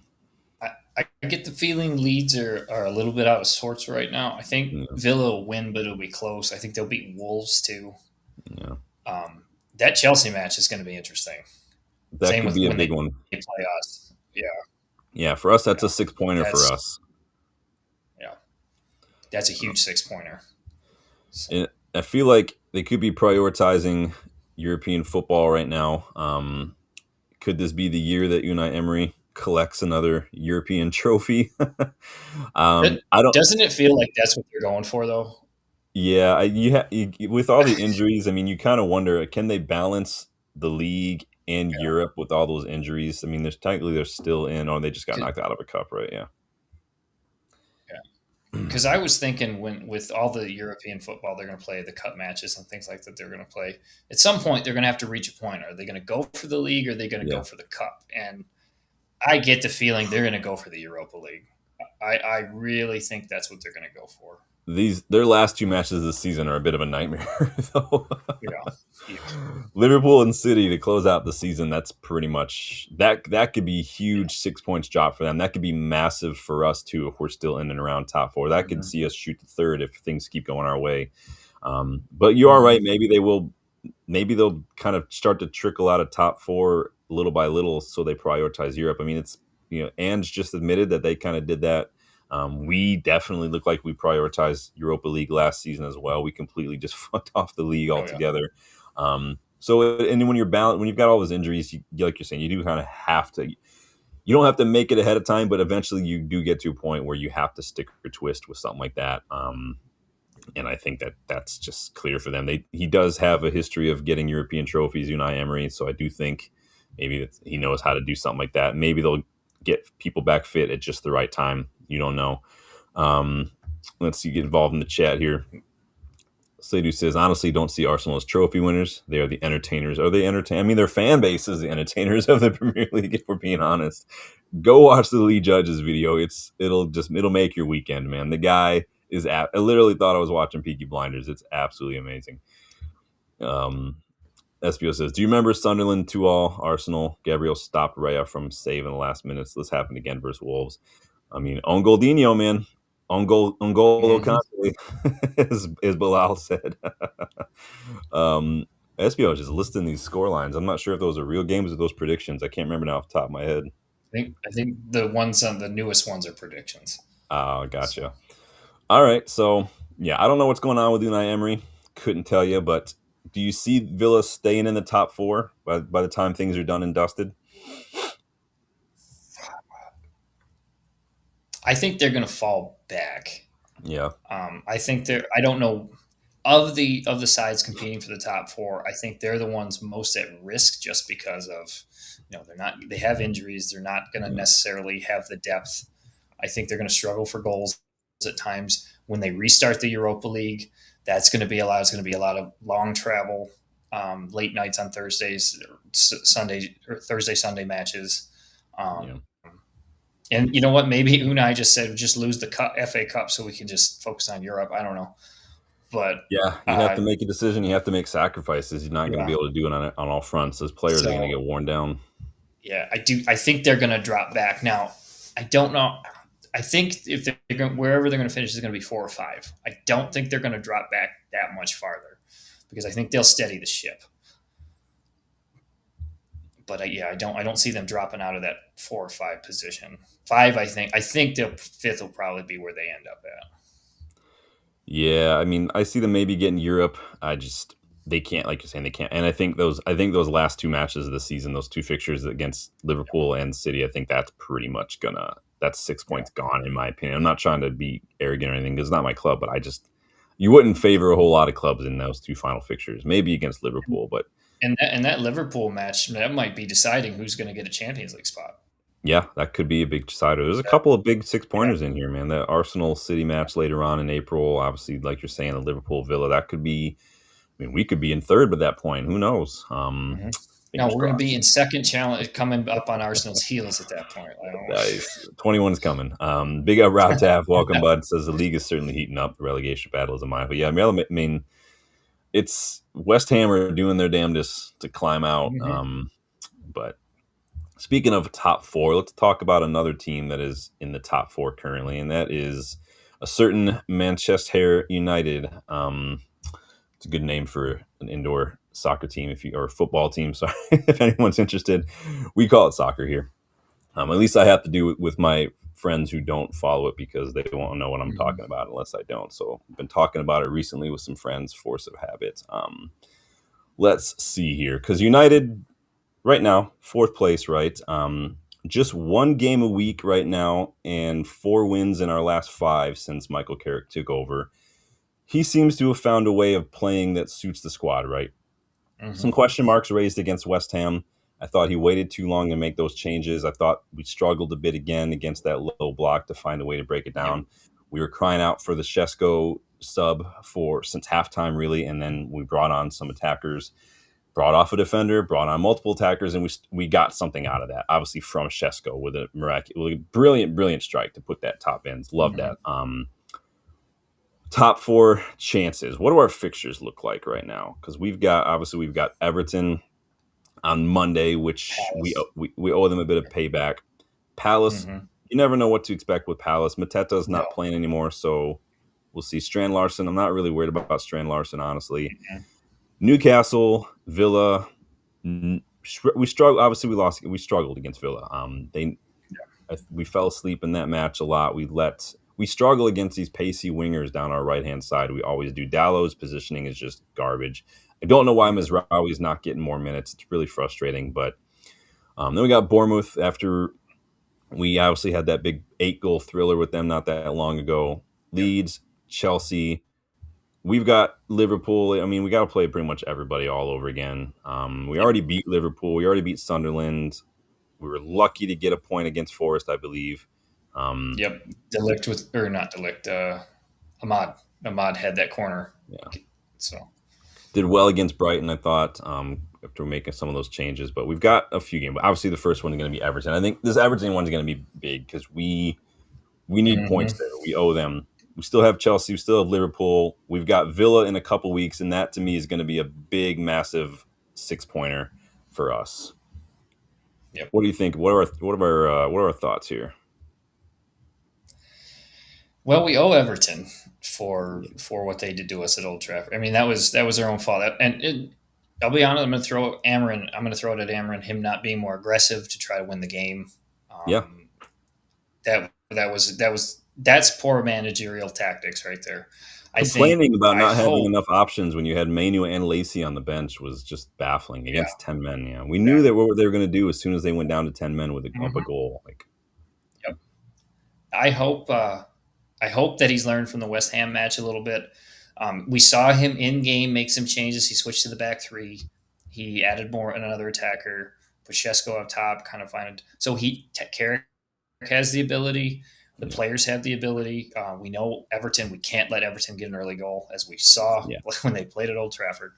B: I get the feeling Leeds are a little bit out of sorts right now. I think
A: Yeah,
B: Villa will win, but it'll be close. I think they'll beat Wolves too.
A: yeah.
B: That Chelsea match is going to be interesting.
A: That
B: Same
A: could
B: with
A: be a
B: when
A: big
B: they
A: one.
B: play us. Yeah,
A: Yeah, for us, that's a
B: yeah.
A: 6 pointer for
B: That's
A: us.
B: yeah. That's a huge 6 pointer. So,
A: And I feel like they could be prioritizing European football right now. Could this be the year that Unai Emery collects another European trophy? I don't.
B: doesn't it feel like that's what they're going for though?
A: Yeah, with all the injuries, I mean, you kind of wonder can they balance the league and
B: Yeah.
A: Europe with all those injuries? I mean, there's technically they're still in, or they just got knocked out of a cup, right? Yeah.
B: Because I was thinking when with all the European football they're going to play, the cup matches and things like that they're going to play. At some point, they're going to have to reach a point. Are they going to go for the league or are they going to
A: Yeah.
B: go for the cup? And I get the feeling they're going to go for the Europa League. I really think that's what they're going to go for.
A: These their last 2 matches this season are a bit of a nightmare, though.
B: Yeah, yeah,
A: Liverpool and City to close out the season. That's pretty much that. That could be
B: yeah.
A: huge 6 points drop for them. That could be massive for us too if we're still in and around top four. That could
B: Mm-hmm.
A: see us shoot to third if things keep going our way. But you are
B: Mm-hmm.
A: right. Maybe they will. Maybe they'll kind of start to trickle out of top four little by little, so they prioritize Europe. I mean, it's Ange just admitted that they kind of did that. We definitely look like we prioritized Europa League last season as well. We completely just fucked off the league
B: Oh yeah.
A: altogether. So, and when you're balanced, when you've got all those injuries, like you're saying, you do kind of have to. You don't have to make it ahead of time, but eventually you do get to a point where you have to stick or twist with something like that. And I think that that's just clear for them. He does have a history of getting European trophies, Unai Emery. So I do think maybe he knows how to do something like that. Maybe they'll get people back fit at just the right time. You don't know. Um, let's see, get involved in the chat here. Sadu says, honestly, don't see Arsenal as trophy winners. They are the entertainers. Are they entertain? I mean, their fan base is the entertainers of the Premier League. If we're being honest, go watch the Lee Judge's video. It'll make your weekend, man. The guy is. I literally thought I was watching Peaky Blinders. It's absolutely amazing. Um, SBO says, do you remember Sunderland 2-all Arsenal? Gabriel stopped Raya from saving the last minutes. This happened again versus Wolves. I mean, on Goldinho, man. On goal,
B: Mm-hmm.
A: Conte, as Bilal said. um, SBO is just listing these score lines. I'm not sure if those are real games or those predictions. I can't remember now off the top of my head.
B: I think the ones on the newest ones are predictions.
A: Gotcha.
B: So
A: All right. So, yeah, I don't know what's going on with Unai Emery. Couldn't tell you, but do you see Villa staying in the top four by the time things are done and dusted?
B: I think they're going to fall back.
A: Yeah.
B: I think they're. I don't know of the sides competing for the top four. I think they're the ones most at risk just because of they're not. They have injuries. They're not going to
A: Yeah.
B: necessarily have the depth. I think they're going to struggle for goals at times when they restart the Europa League. That's going to be a lot. It's going to be a lot of long travel, late nights on Thursdays, Sunday or Thursday Sunday matches. Um,
A: Yeah.
B: and you know what? Maybe Unai just said just lose the FA Cup so we can just focus on Europe. I don't know, but
A: Yeah, you have
B: uh,
A: to make a decision. You have to make sacrifices. You're not going to be
B: yeah.
A: able to do it on all fronts. Those players are going to
B: So
A: get worn down.
B: yeah, I do. I think they're going to drop back now. I don't know. I think if they're going wherever they're going to finish is going to be 4 or 5. I don't think they're going to drop back that much farther because I think they'll steady the ship. But yeah, I don't see them dropping out of that 4 or 5 position. 5, I think. I think the fifth will probably be where they end up at.
A: Yeah, I mean, I see them maybe getting Europe. I just they can't, like you're saying, they can't. And I think those last two matches of the season, those two fixtures against Liverpool and City, I think that's pretty much gonna that's six
B: Yeah.
A: points gone in my opinion. I'm not trying to be arrogant or anything because it's not my club, but I just you wouldn't favor a whole lot of clubs in those two final fixtures. Maybe against Liverpool, but
B: And that Liverpool match, that might be deciding who's going to get a Champions League spot.
A: yeah, that could be a big decider. There's a
B: That,
A: couple of big six
B: yeah.
A: pointers in here, man. The Arsenal City match later on in April, obviously, like you're saying, the Liverpool Villa, that could be. I mean, we could be in third by that point. Who knows?
B: Mhm. No,
A: Fingers
B: we're going to be
A: crossed.
B: in second challenge, coming up on Arsenal's heels at that point. I
A: Nice.
B: don't.
A: 21 is coming. Big up Rob Taff. Welcome, bud. Says the league is certainly heating up. The relegation battle is a mile. But yeah, I mean, it's West Ham are doing their damnedest to climb out.
B: Mhm.
A: But speaking of top four, let's talk about another team that is in the top four currently, and that is a certain Manchester United. It's a good name for an indoor soccer team, if you or football team. Sorry, if anyone's interested, we call it soccer here. At least I have to do it with my friends who don't follow it because they won't know what I'm
B: Mhm.
A: talking about unless I don't. So I've been talking about it recently with some friends. Force of habit. Let's see here, because United right now fourth place, right? Just one game a week right now, and four wins in our last five since Michael Carrick took over. He seems to have found a way of playing that suits the squad, right? Some
B: Mhm.
A: question marks raised against West Ham. I thought he waited too long to make those changes. I thought we struggled a bit again against that low block to find a way to break it
B: Yep.
A: down. We were crying out for the Shesko sub for since halftime, really, and then we brought on some attackers, brought off a defender, brought on multiple attackers, and we got something out of that. Obviously from Shesko with with a brilliant strike to put that top ends. Love
B: Mhm.
A: that. Top four chances. What do our fixtures look like right now? Because we've got Everton on Monday, which
B: Palace.
A: we owe them a bit of payback. Palace,
B: Mhm.
A: you never know what to expect with Palace. Mateta's
B: No.
A: not playing anymore, so we'll see. Strand Larson, I'm not really worried about Strand Larson, honestly.
B: Mhm.
A: Newcastle, Villa, we struggle. Obviously, we struggled against Villa. We fell asleep in that match a lot. We struggle against these pacey wingers down our right hand side. We always do. Dallow's positioning is just garbage. I don't know why
B: Mhm.
A: Mizraoui not getting more minutes. It's really frustrating. But then we got Bournemouth after we obviously had that big 8 goal thriller with them not that long ago.
B: Yep.
A: Leeds, Chelsea. We've got Liverpool. I mean, we got to play pretty much everybody all over again. We
B: Yep.
A: already beat Liverpool. We already beat Sunderland. We were lucky to get a point against Forest, I believe. Um,
B: Yep. Delict with, or not Delict. Ahmad. Ahmad had that corner.
A: yeah,
B: So.
A: did well against Brighton, I thought, after making some of those changes. But we've got a few games. Obviously, the first one is going to be Everton. I think this Everton one is going to be big because we need points
B: Mhm.
A: there. We owe them. We still have Chelsea. We still have Liverpool. We've got Villa in a couple weeks, and that to me is going to be a big, massive 6 pointer for us.
B: Yep.
A: What do you think? What are our thoughts here?
B: Well, we owe Everton for
A: Yeah.
B: what they did to us at Old Trafford. I mean, that was their own fault. I'll be honest. I'm going to throw it at Amarin. Him not being more aggressive to try to win the game.
A: Yeah.
B: Um, that's poor managerial tactics right there. I think.
A: Complaining about
B: I
A: not having
B: hope.
A: enough options when you had Manu and Lacey on the bench was just baffling
B: Yeah.
A: against 10 men. Yeah. We knew that
B: Exactly.
A: what they were going to do as soon as they went down to 10 men with a
B: Mhm.
A: goal. Like,
B: Yep. I hope. I hope that he's learned from the West Ham match a little bit. We saw him in game make some changes. He switched to the back three. He added more another attacker, put Shesko up top, kind of find it. So Carrick has the ability. The
A: yeah.
B: players have the ability. We know Everton. We can't let Everton get an early goal, as we saw
A: Yeah.
B: when they played at Old Trafford.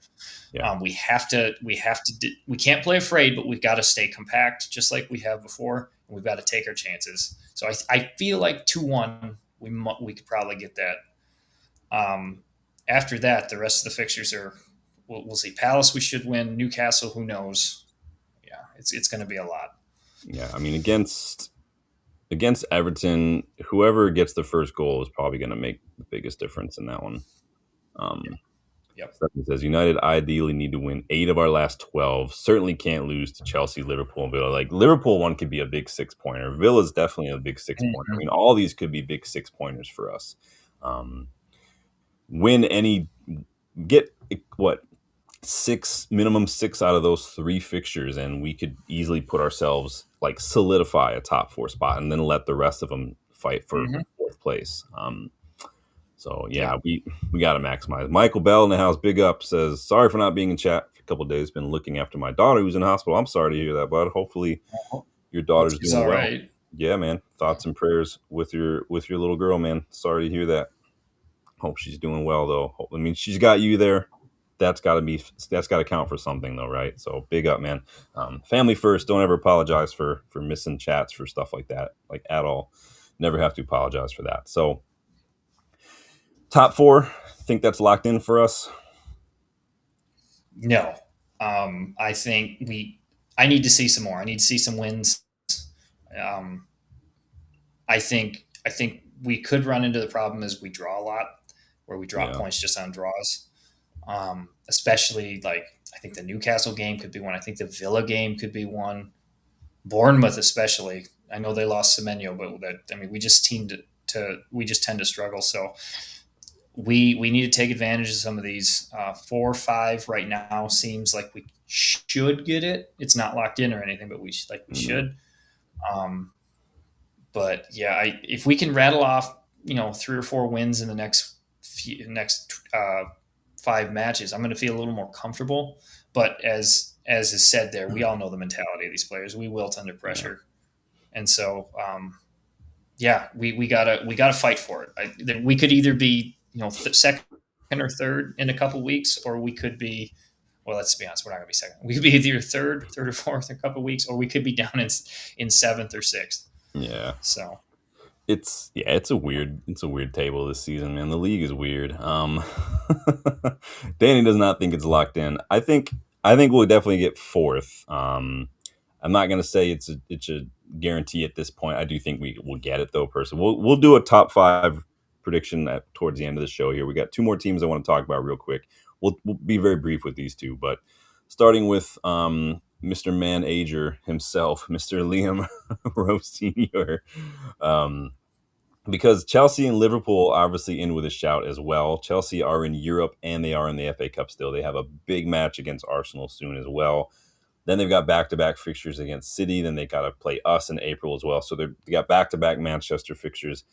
A: Yeah.
B: We have to. We have to. We can't play afraid, but we've got to stay compact, just like we have before. And we've got to take our chances. So I feel like 2-1. We could probably get that. Um, After that, the rest of the fixtures are. We'll see. Palace, we should win. Newcastle, who knows? Yeah, it's going to be a lot.
A: Yeah. I mean, against Everton, whoever gets the first goal is probably going to make the biggest difference in that one.
B: Yeah.
A: Um,
B: Yep.
A: Stephanie says United ideally need to win 8 of our last 12. Certainly can't lose to Chelsea, Liverpool, and Villa. Like Liverpool one could be a big 6 pointer. Villa's definitely a big 6 pointer. I
B: Mhm.
A: mean, all these could be big 6 pointers for us. Um, win any, get what, minimum six out of those three fixtures, and we could easily put ourselves like solidify a top four spot, and then let the rest of them fight for
B: Hmm.
A: fourth place. So
B: Yeah.
A: yeah, we got to maximize. Michael Bell in the house, big up, says sorry for not being in chat for a couple of days. Been looking after my daughter who's in hospital. I'm sorry to hear that, bud. Hopefully your
B: Hope
A: daughter's
B: she's
A: doing
B: all
A: well.
B: right.
A: Yeah, man. Thoughts and prayers with your little girl, man. Sorry to hear that. Hope she's doing well though. I mean, she's got you there. That's got to count for something though, right? So big up, man. Family first. Don't ever apologize for missing chats for stuff like that, like at all. Never have to apologize for that. So top four, think that's locked in for us.
B: No, I think I need to see some more. I need to see some wins. Um, I think we could run into the problem as we draw a lot, where we drop
A: Yeah.
B: points just on draws. Especially like I think the Newcastle game could be one. I think the Villa game could be one. Bournemouth, especially. I know they lost Semenyo, but that I mean, we just tend to struggle. So we need to take advantage of some of these. 4 or 5 right now seems like we should get it. It's not locked in or anything, but we
A: Mhm.
B: should. Um, but yeah, if we can rattle off 3 or 4 wins in the next 5 matches, I'm going to feel a little more comfortable. But as is said there, we all know the mentality of these players. We wilt under
A: Yeah.
B: pressure, and so yeah, we gotta fight for it. We could either be second or third in a couple weeks, or we could be, well, let's be honest, we're not gonna be second. We could be either third or fourth in a couple weeks, or we could be down in seventh or sixth.
A: Yeah.
B: So
A: It's a weird table this season, man. The league is weird. Danny does not think it's locked in. I think we'll definitely get fourth. I'm not gonna say it's a guarantee at this point. I do think we will get it though. Personally, we'll do a top five prediction towards the end of the show here. We got two more teams I want to talk about real quick. We'll be very brief with these two, but starting with Mr. Manager himself, Mr. Liam Rose Senior. Um, because Chelsea and Liverpool are obviously in with a shout as well. Chelsea are in Europe and they are in the FA Cup still. They have a big match against Arsenal soon as well. Then they've got back-to-back fixtures against City. Then they got to play us in April as well. So they got back-to-back Manchester fixtures.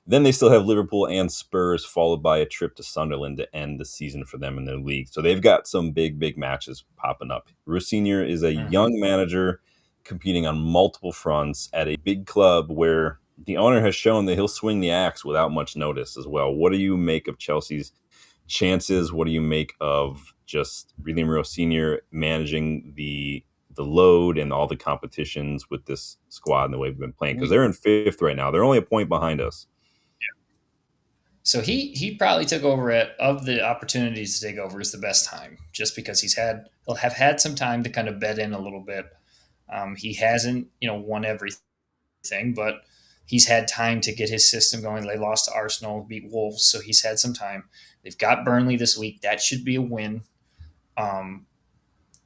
A: Then they still have Liverpool and Spurs, followed by a trip to Sunderland to end the season for them in their league. So they've got some big matches popping up. Rus Senior is a
B: mhm.
A: young manager competing on multiple fronts at a big club where the owner has shown that he'll swing the axe without much notice as well. What do you make of Chelsea's chances? What do you make of just William Senior managing the load and all the competitions with this squad and the way we've been playing? Because
B: we
A: they're in fifth right now. They're only a point behind us.
B: So he probably took over it of the opportunities to take over is the best time, just because he'll have had some time to kind of bed in a little bit. He hasn't won everything, but he's had time to get his system going. They lost to Arsenal, beat Wolves, so he's had some time. They've got Burnley this week. That should be a win, um,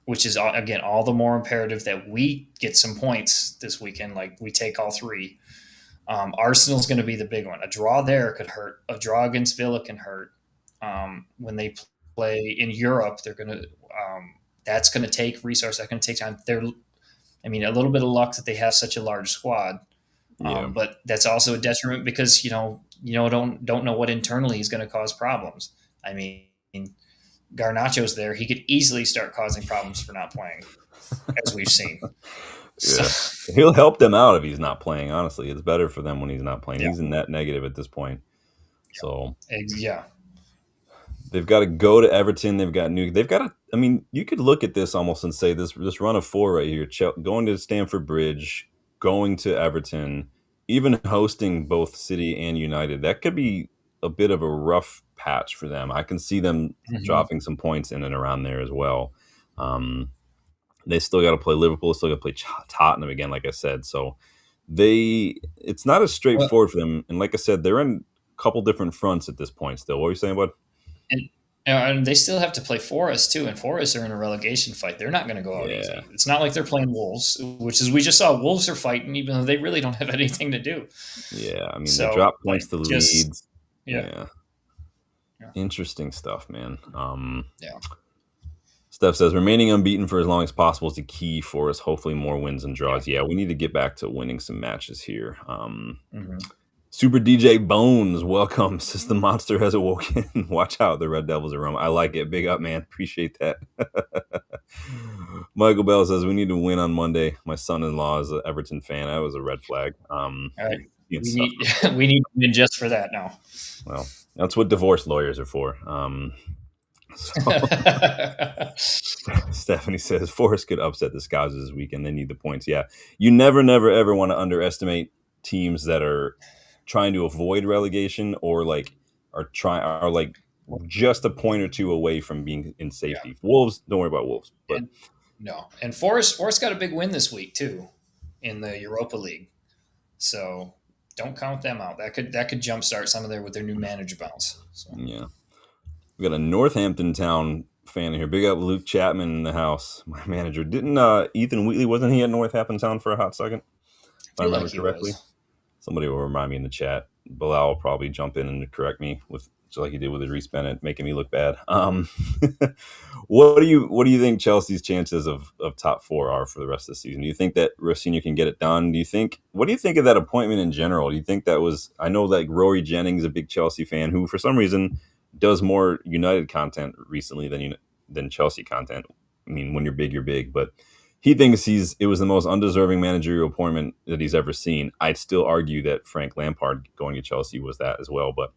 B: which is again all the more imperative that we get some points this weekend. Like we take all three. Arsenal's going to be the big one. A draw there could hurt. A draw against Villa can hurt. When they play in Europe, they're going to. That's going to take resource. That's going to take time. I mean, a little bit of luck that they have such a large squad,
A: Yeah.
B: but that's also a detriment because don't know what internally is going to cause problems. I mean, Garnacho's there. He could easily start causing problems for not playing, as we've seen. So,
A: Yeah. He'll help them out if he's not playing, honestly. It's better for them when he's not playing.
B: yeah,
A: He's a net negative at this point. So
B: yeah.
A: they've got to go to Everton. They've got to. I mean, you could look at this almost and say this run of four right here, going to Stamford Bridge, going to Everton, even hosting both City and United. That could be a bit of a rough patch for them. I can see them
B: Mhm.
A: dropping some points in and around there as well. Um, they still got to play Liverpool, still got to play Tottenham again, like I said. So it's not as
B: Well,
A: straightforward for them. And like I said, they're in a couple different fronts at this point. Still, what are you saying, bud?
B: and and they still have to play Forest too, and Forest are in a relegation fight. They're not going to go out
A: Yeah,
B: easy. It's not like they're playing Wolves, which is we just saw Wolves are fighting, even though they really don't have anything to do.
A: yeah. I mean, they
B: So
A: dropped
B: like
A: points to
B: just
A: Leeds.
B: yeah,
A: Yeah, Interesting stuff, man.
B: Yeah.
A: Steph says remaining unbeaten for as long as possible is the key for us. Hopefully, more wins and
B: Yeah.
A: draws. Yeah, we need to get back to winning some matches here.
B: Hmm.
A: Super DJ Bones, welcome. System Monster has awoken. Watch out, the Red Devils are Rome. I like it. Big up, man. Appreciate that. Michael Bell says we need to win on Monday. My son-in-law is an Everton fan. I was a red flag.
B: All right.
A: He
B: We
A: insufferable.
B: need we need to win just for that now.
A: Well, that's what divorce lawyers are for. So Stephanie says Forrest could upset the Scouts this weekend. They need the points. Yeah, you never, never, ever want to underestimate teams that are trying to avoid relegation or like are like just a point or two away from being in
B: Yeah.
A: safety. Wolves, don't worry about Wolves, but
B: And no. And Forrest got a big win this week too in the Europa League. So don't count them out. That could jumpstart some of their with their new manager bounce. So
A: yeah, we got a Northampton Town fan here. Big up Luke Chapman in the house. My manager didn't Ethan Wheatley wasn't he at Northampton Town for a hot second
B: I
A: if I
B: feel like
A: remember
B: he
A: correctly.
B: was.
A: Somebody will remind me in the chat. Bilal will probably jump in and correct me with just like he did with his Reece Bennett, making me look bad. What do you think Chelsea's chances of top four are for the rest of the season? Do you think that Rossini can get it done? What do you think of that appointment in general? Do you think that was I know like Rory Jennings, a big Chelsea fan, who for some reason does more United content recently than Chelsea content. I mean, when you're big, you're big, but he thinks it was the most undeserving managerial appointment that he's ever seen. I'd still argue that Frank Lampard going to Chelsea was that as well. But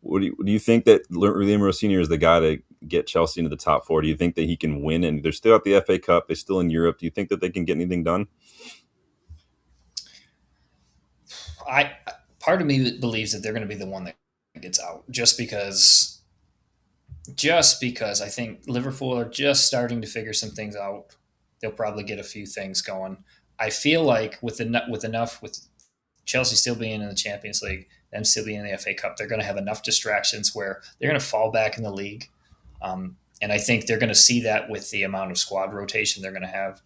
A: do you think that Liam Rossini is the guy to get Chelsea into the top four? Do you think that he can win? And they're still at the FA Cup. They're still in Europe. Do you think that they can get anything done?
B: I Part of me believes that they're going to be the one that gets out just because I think Liverpool are just starting to figure some things out. They'll probably get a few things going. I feel like with Chelsea still being in the Champions League, them still being in the FA Cup, they're going to have enough distractions where they're going to fall back in the league. And I think they're going to see that with the amount of squad rotation they're going to have.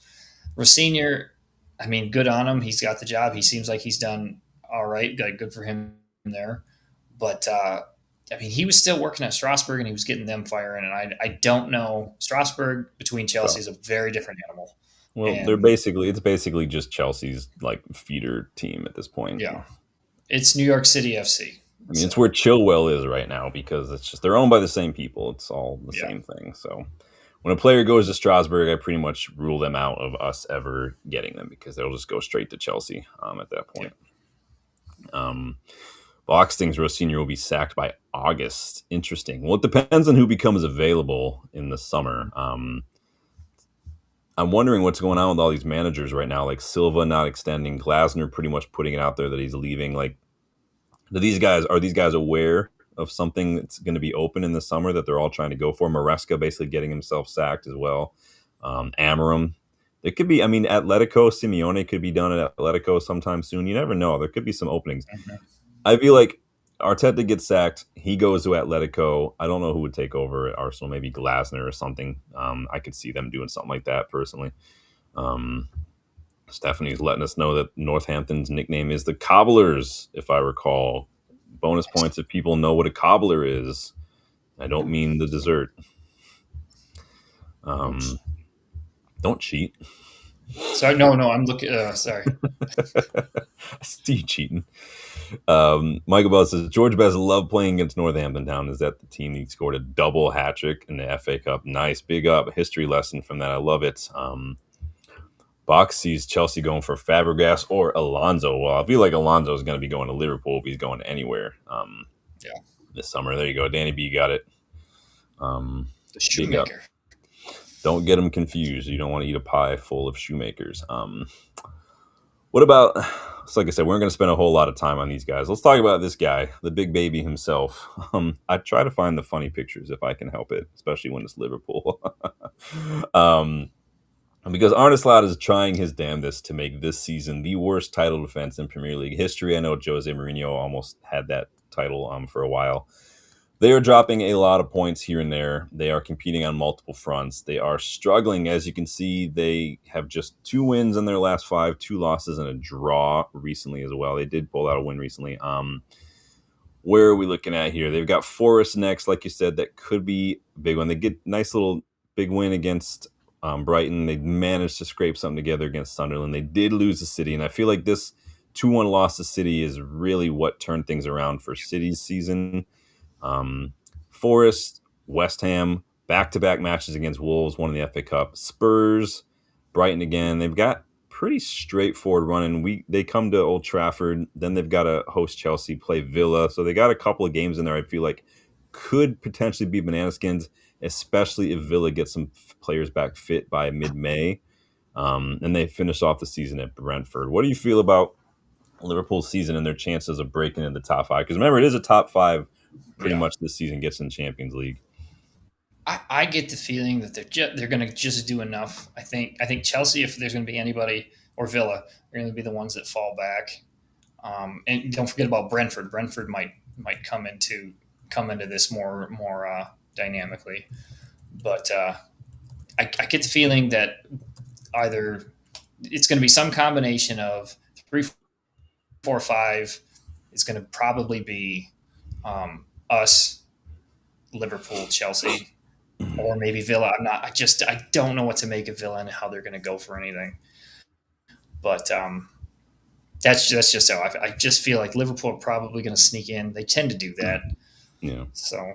B: Rossinier, I mean, good on him. He's got the job. He seems like he's done all right. Good for him there. But I mean, he was still working at Strasbourg and he was getting them firing. And I don't know. Strasbourg between Chelsea
A: So,
B: is a very different animal.
A: well,
B: And
A: it's basically just Chelsea's like feeder team at this point.
B: yeah, it's New York City FC.
A: I mean, it's
B: So
A: where Chilwell is right now because it's just they're owned by the same people. It's all the
B: yeah,
A: same thing. So when a player goes to Strasbourg, I pretty much rule them out of us ever getting them because they'll just go straight to Chelsea at that
B: yeah.
A: point. Um, Box thinks Rossini will be sacked by August. Interesting. Well, it depends on who becomes available in the summer. I'm wondering what's going on with all these managers right now, like Silva not extending, Glasner pretty much putting it out there that he's leaving. Like, are these guys aware of something that's going to be open in the summer that they're all trying to go for? Maresca basically getting himself sacked as well. Amorim. There could be, I mean, Atletico, Simeone could be done at Atletico sometime soon. You never know. There could be some openings.
B: Mhm.
A: I feel like Arteta gets sacked. He goes to Atletico. I don't know who would take over at Arsenal. Maybe Glasner or something. I could see them doing something like that personally. Um, Stephanie's letting us know that Northampton's nickname is the Cobblers, if I recall. Bonus points if people know what a cobbler is. I don't mean the dessert. Um,
B: Oops.
A: don't cheat.
B: Sorry, no, I'm looking. Sorry.
A: I see you cheating. Michael Bell says George Best loved playing against Northampton Town. Is that the team he scored a double hat trick in the FA Cup? Nice, big up, history lesson from that. I love it. Box sees Chelsea going for Fabregas or Alonso. Well, I feel like Alonso is going to be going to Liverpool if he's going anywhere
B: Yeah,
A: this summer. There you go, Danny B got it.
B: the
A: Big up.
B: shoemaker.
A: Don't get them confused. You don't want to eat a pie full of shoemakers. What about? So like I said, we're not going to spend a whole lot of time on these guys. Let's talk about this guy, the big baby himself. I try to find the funny pictures if I can help it, especially when it's Liverpool. um, because Arne Slot is trying his damnedest to make this season the worst title defense in Premier League history. I know Jose Mourinho almost had that title for a while. They are dropping a lot of points here and there. They are competing on multiple fronts. They are struggling. As you can see, they have just 2 wins in their last 5, 2 losses, and a draw recently as well. They did pull out a win recently. Where are we looking at here? They've got Forest next, like you said. That could be a big one. They get nice little big win against Brighton. They managed to scrape something together against Sunderland. They did lose to City, and I feel like this 2-1 loss to City is really what turned things around for City's season. Um, Forest, West Ham, back-to-back matches against Wolves, one in the FA Cup. Spurs, Brighton again. They've got pretty straightforward running. They come to Old Trafford, then they've got to host Chelsea, play Villa. So they got a couple of games in there I feel like could potentially be banana skins, especially if Villa gets some players back fit by mid-May. And they finish off the season at Brentford. What do you feel about Liverpool's season and their chances of breaking in the top five? Because remember, it is a top five pretty
B: Yeah.
A: much this season gets in the Champions League.
B: I get the feeling that they're going to just do enough. I think Chelsea, if there's going to be anybody, or Villa, are going to be the ones that fall back. And don't forget about Brentford. Brentford might come into this more dynamically. But I get the feeling that either it's going to be some combination of 3, 4, 5. It's going to probably be us, Liverpool, Chelsea, or maybe Villa. I'm not. I don't know what to make of Villa and how they're going to go for anything. But that's just how I just feel like Liverpool are probably going to sneak in. They tend to do that.
A: Yeah.
B: So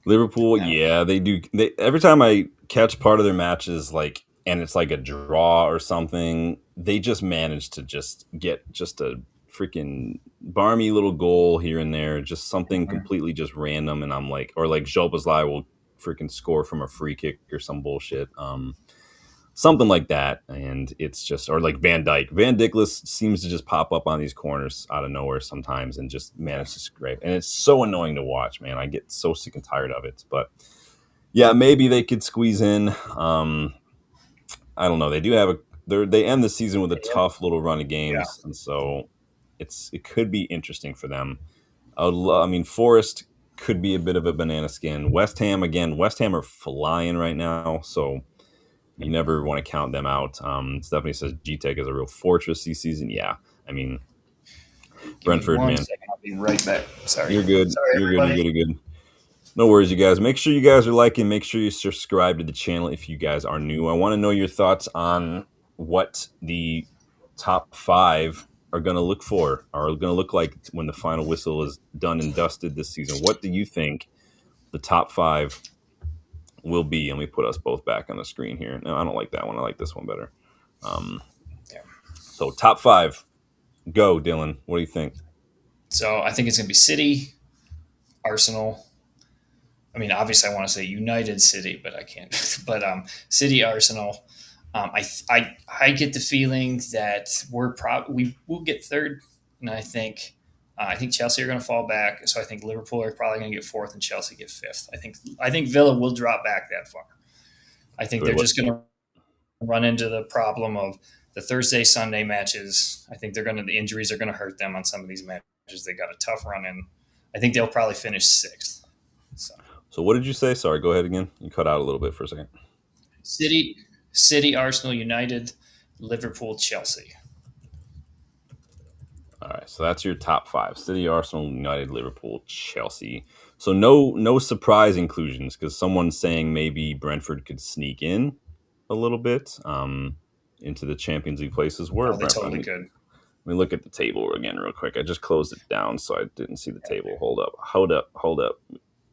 A: Liverpool,
B: yeah,
A: yeah, they do. Every time I catch part of their matches, like, and it's like a draw or something, they just manage to just get just a freaking barmy little goal here and there, just something
B: mhm.
A: completely just random. And I'm like, or like Jobazlai will freaking score from a free kick or some bullshit. Something like that, and it's just, or like Van Dyke. Van Dickless seems to just pop up on these corners out of nowhere sometimes and just
B: Yeah.
A: manage to scrape. And it's so annoying to watch, man. I get so sick and tired of it. But yeah, maybe they could squeeze in. I don't know. They do have they end the season with a tough little run of
B: Yeah.
A: games, and so it could be interesting for them. I mean, Forest could be a bit of a banana skin. West Ham again. West Ham are flying right now, so you never want to count them out. Stephanie says G-Tech is a real fortress this season. Yeah, I mean
B: Give me
A: Brentford,
B: one
A: man.
B: second. I'll be right back. Sorry.
A: You're good.
B: Sorry,
A: You're good. You're
B: everybody.
A: good. You're good. No worries, you guys. Make sure you guys are liking. Make sure you subscribe to the channel if you guys are new. I want to know your thoughts on what the top five are going to are going to look like when the final whistle is done and dusted this season. What do you think the top five will be? And we put us both back on the screen here. No, I don't like that one. I like this one better. Um,
B: Yeah.
A: so top five, go, Dylan. What do you think?
B: So I think it's going to be City, Arsenal. I mean, obviously, I want to say United City, but I can't. But City, Arsenal. I get the feeling that we will get third, and I think Chelsea are going to fall back. So I think Liverpool are probably going to get fourth, and Chelsea get fifth. I think Villa will drop back that far. I think
A: Wait,
B: they're
A: what?
B: just going to run into the problem of the Thursday Sunday matches. I think the injuries are going to hurt them on some of these matches. They got a tough run in. I think they'll probably finish sixth. So
A: So what did you say? Sorry, go ahead again. You cut out a little bit for a second.
B: City, City, Arsenal, United, Liverpool, Chelsea.
A: All right, so that's your top five: City, Arsenal, United, Liverpool, Chelsea. So no surprise inclusions because someone's saying maybe Brentford could sneak in a little bit into the Champions League places. Where are
B: Oh, they
A: Brentford?
B: totally could.
A: Let me look at the table again real quick. I just closed it down, so I didn't see the
B: Yeah.
A: table. Hold up.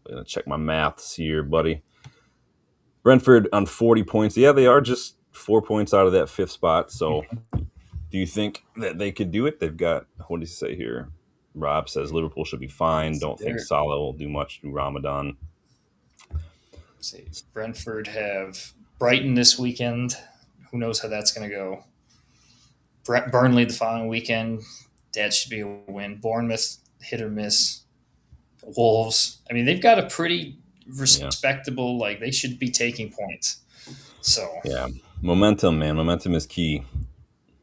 A: I'm gonna check my maths here, buddy. Brentford on 40 points. Yeah, they are just 4 points out of that fifth spot. So do you think that they could do it? They've got, what does he say here? Rob says Liverpool should be fine. Don't think
B: They're
A: Salah will do much through Ramadan.
B: see Brentford have Brighton this weekend. Who knows how that's going to go? Burnley the following weekend. That should be a win. Bournemouth hit or miss. Wolves. I mean, they've got a pretty
A: Yeah.
B: respectable. Like they should be taking points. So
A: Yeah. Momentum, man. Momentum is key.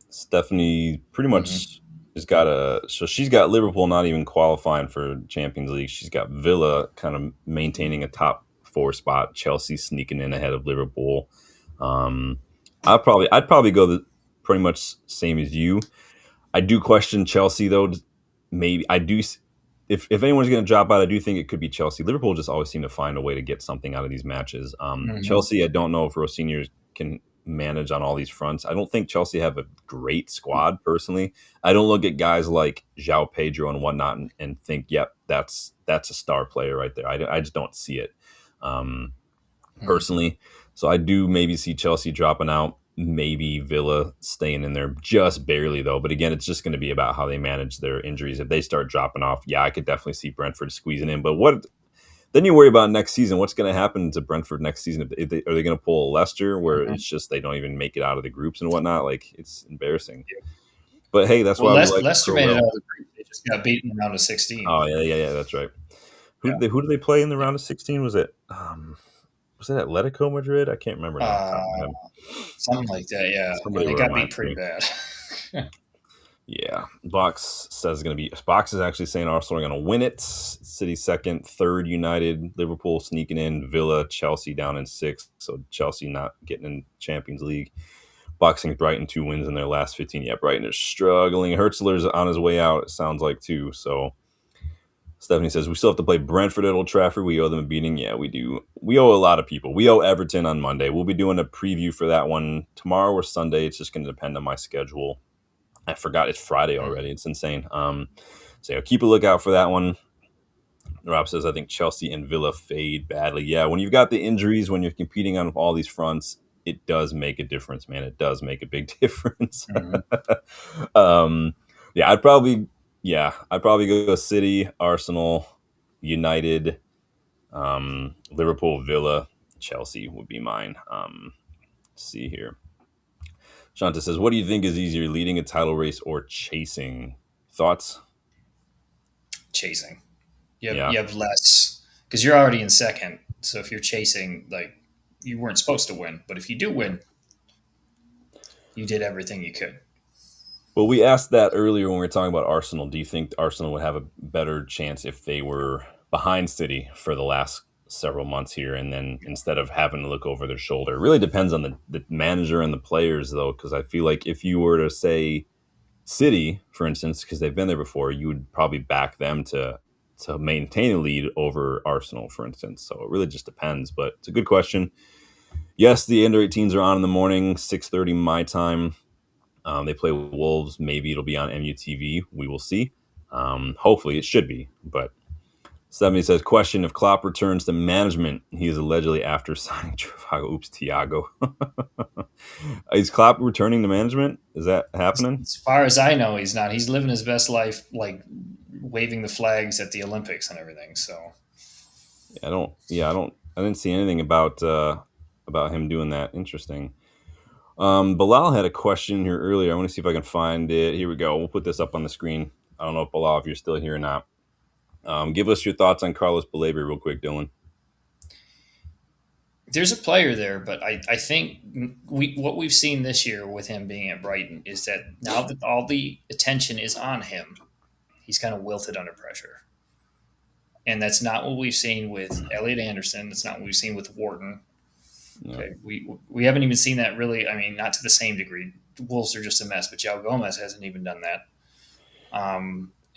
A: Stephanie pretty
B: mhm.
A: much has got so she's got Liverpool not even qualifying for Champions League. She's got Villa kind of maintaining a top four spot, Chelsea sneaking in ahead of Liverpool. Um, I'd probably go the pretty much same as you. I do question Chelsea though. maybe I do. If anyone's going to drop out, I do think it could be Chelsea. Liverpool just always seem to find a way to get something out of these matches.
B: Hmm.
A: Chelsea, I don't know if Rossiniers can manage on all these fronts. I don't think Chelsea have a great squad personally. I don't look at guys like João Pedro and whatnot and think, yep, that's a star player right there. I just don't see it. Um, personally. So I do maybe see Chelsea dropping out, maybe Villa staying in there just barely though. But again, it's just going to be about how they manage their injuries. If they start dropping off, yeah, I could definitely see Brentford squeezing in. But what then you worry about next season? What's going to happen to Brentford next season? Are they going to pull a Leicester where
B: Hmm.
A: it's just they don't even make it out of the groups and whatnot? Like it's embarrassing. But hey, that's
B: Well,
A: why we like
B: Leicester made it out
A: Crowell.
B: of the group. They just got beaten in the round of 16.
A: Oh yeah, yeah, yeah. That's right.
B: Yeah.
A: Who did they play in the round of 16? Was it Atletico Madrid? I can't remember now off the top of my
B: Uh,
A: head.
B: Something like that, yeah.
A: Somebody
B: And they
A: will
B: got
A: remind
B: beat pretty
A: me.
B: bad.
A: Yeah, Box says it's going to be. Box is actually saying Arsenal are going to win it. City second, third United, Liverpool sneaking in, Villa, Chelsea down in sixth. So Chelsea not getting in Champions League. Boxing Brighton 2 wins in their last 15. Yeah, Brighton is struggling. Hertzler's on his way out. It sounds like too. So Stephanie says we still have to play Brentford at Old Trafford. We owe them a beating. Yeah, we do. We owe a lot of people. We owe Everton on Monday. We'll be doing a preview for that one tomorrow or Sunday. It's just going to depend on my schedule. I forgot it's Friday already. It's insane. So yeah, keep a lookout for that one. Rob says I think Chelsea and Villa fade badly. Yeah, when you've got the injuries, when you're competing on all these fronts, it does make a difference, man. It does make a big difference.
B: Hmm.
A: um, yeah, I'd probably go City, Arsenal, United, Liverpool, Villa, Chelsea would be mine. Let's see here. Shanta says, "What do you think is easier, leading a title race or chasing?" Thoughts?
B: Chasing.
A: Yeah,
B: You have less because you're already in second. So if you're chasing, like you weren't supposed to win, but if you do win, you did everything you could.
A: well, we asked that earlier when we were talking about Arsenal. Do you think Arsenal would have a better chance if they were behind City for the last several months here, and then instead of having to look over their shoulder? It really depends on the manager and the players, though, because I feel like if you were to say City, for instance, because they've been there before, you would probably back them to maintain a lead over Arsenal, for instance. So it really just depends. But it's a good question. Yes, the under 18s are on in the morning, 6:30 my time. They play Wolves. Maybe it'll be on MUTV. We will see. Hopefully, it should be. But Stephanie says, question if Klopp returns to management. He is allegedly after signing Trivago. Oops, Tiago. Is Klopp returning to management? Is that happening?
B: As far as I know, he's not. He's living his best life, like waving the flags at the Olympics and everything. So
A: I don't. Yeah, I don't. I didn't see anything about him doing that. Interesting. Bilal had a question here earlier. I want to see if I can find it. Here we go. We'll put this up on the screen. I don't know if Bilal, if you're still here or not. Give us your thoughts on Carlos Baleba real quick, Dylan.
B: there's a player there, but I think what we've seen this year with him being at Brighton is that now that all the attention is on him, he's kind of wilted under pressure. And that's not what we've seen with Elliot Anderson. That's not what we've seen with Wharton.
A: Yeah,
B: Okay, we haven't even seen that really. I mean, not to the same degree. Wolves are just a mess, but João Gomez hasn't even done that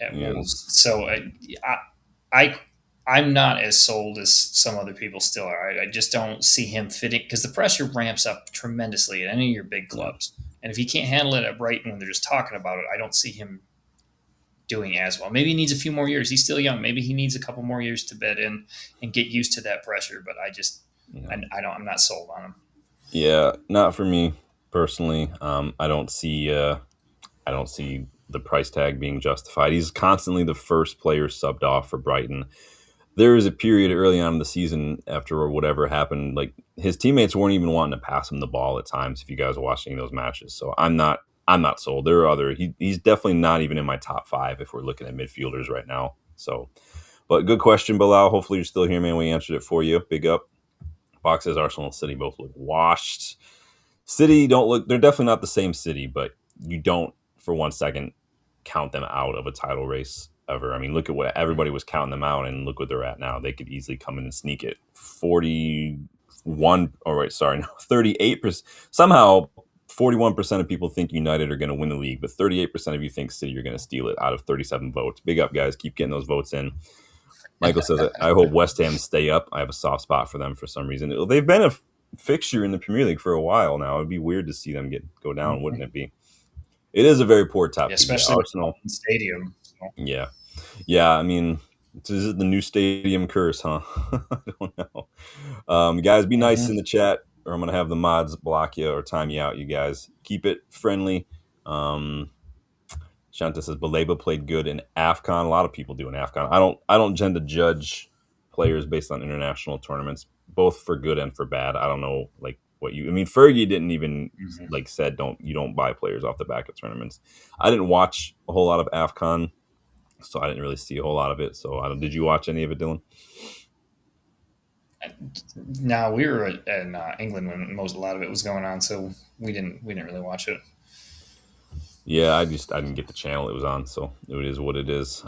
B: at
A: yeah,
B: Wolves. So I I'm not as sold as some other people still are. I just don't see him fitting because the pressure ramps up tremendously at any of your big
A: yeah,
B: clubs. And if he can't handle it at Brighton when they're just talking about it, I don't see him doing as well. Maybe he needs a few more years. He's still young. Maybe he needs a couple more years to bed in and get used to that pressure. But
A: yeah.
B: I don't. I'm not sold on him.
A: Yeah, not for me personally. I don't see the price tag being justified. He's constantly the first player subbed off for Brighton. There was a period early on in the season after whatever happened, like his teammates weren't even wanting to pass him the ball at times. If you guys are watching those matches, so I'm not sold. There are other. He's definitely not even in my top five if we're looking at midfielders right now. So, but good question, Bilal. Hopefully you're still here, man. We answered it for you. Big up. Box says Arsenal and City both look washed. City don't look. They're definitely not the same City, but you don't for 1 second count them out of a title race ever. I mean, look at what everybody was counting them out, and look what they're at now. They could easily come in and sneak it. 41. Oh, right, sorry, no, 38%. Somehow 41% of people think United are going to win the league, but 38% of you think City are going to steal it out of 37 votes. Big up, guys. Keep getting those votes in. Michael says, I hope West Ham stay up. I have a soft spot for them for some reason. They've been a fixture in the Premier League for a while now. It'd be weird to see them go down, wouldn't it be? It is a very poor
B: Yeah,
A: top two. Yeah,
B: especially with
A: Arsenal.
B: the stadium. So.
A: Yeah. Yeah, I mean, is it the new stadium curse, huh? I don't know. Guys, be nice in the chat, or I'm going to have the mods block you or time you out, you guys. Keep it friendly. Shanta says Baleba played good in AFCON. A lot of people do in AFCON. I don't tend to judge players based on international tournaments, both for good and for bad. I don't know like what you I mean Fergie didn't even like said don't buy players off the back of tournaments. I didn't watch a whole lot of AFCON, so I didn't really see a whole lot of it. So did you watch any of it, Dylan?
B: Now we were in England when a lot of it was going on, so we didn't really watch it.
A: Yeah, I didn't get the channel it was on, so it is what it is.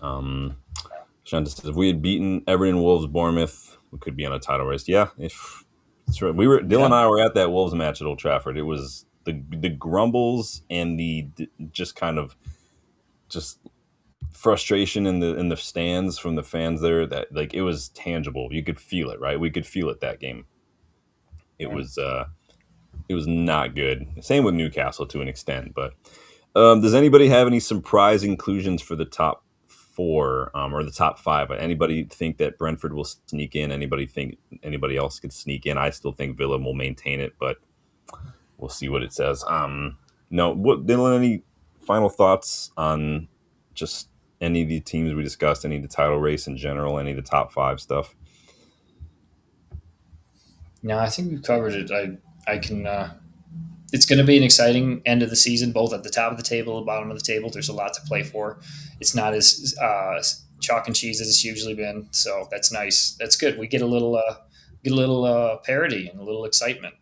A: Shanta says if we had beaten Everton, Wolves, Bournemouth, we could be on a title race. Yeah, if that's right. Dylan and I were at that Wolves match at Old Trafford. It was the grumbles and the just kind of just frustration in the stands from the fans there, that like it was tangible. You could feel it, right? We could feel it that game. It was not good. Same with Newcastle to an extent, but does anybody have any surprise inclusions for the top four or the top five? Anybody think that Brentford will sneak in? Anybody think anybody else could sneak in? I still think Villa will maintain it, but we'll see what it says. No, Dylan, any final thoughts on just any of the teams we discussed, any of the title race in general, any of the top five stuff?
B: No, I think we've covered it. I can. It's going to be an exciting end of the season, both at the top of the table and bottom of the table. There's a lot to play for. It's not as chalk and cheese as it's usually been, so that's nice. That's good. We get a little parity and a little excitement.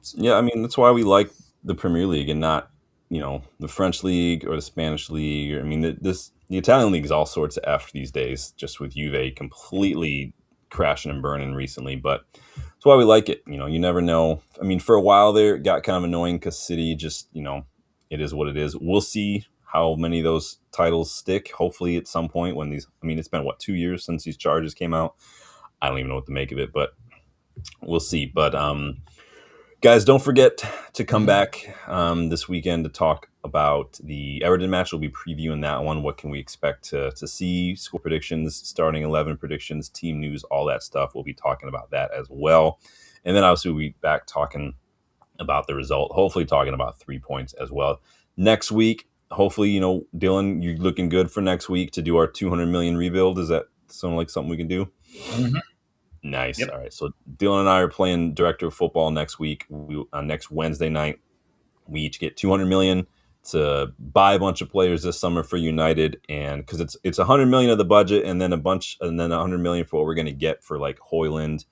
B: So.
A: Yeah, I mean that's why we like the Premier League and not the French league or the Spanish league. I mean the Italian league is all sorts of F these days, just with Juve completely crashing and burning recently. But that's why we like it. You never know. I mean, for a while there, it got kind of annoying because City just it is what it is. We'll see how many of those titles stick. Hopefully, at some point when these. I mean, it's been 2 years since these charges came out. I don't even know what to make of it, but we'll see. But guys, don't forget to come back this weekend to talk about the Everton match. We'll be previewing that one. What can we expect to see? Score predictions, starting 11 predictions, team news, all that stuff. We'll be talking about that as well. And then obviously we'll be back talking about the result, hopefully talking about 3 points as well. Next week, hopefully, Dylan, you're looking good for next week to do our 200 million rebuild. Is that sound like something we can do?
B: Mm-hmm.
A: Nice.
B: Yep.
A: All right. So Dylan and I are playing director of football next week. Next Wednesday night, we each get 200 million to buy a bunch of players this summer for United, and because it's 100 million of the budget, and then 100 million for what we're going to get for like Hoyland,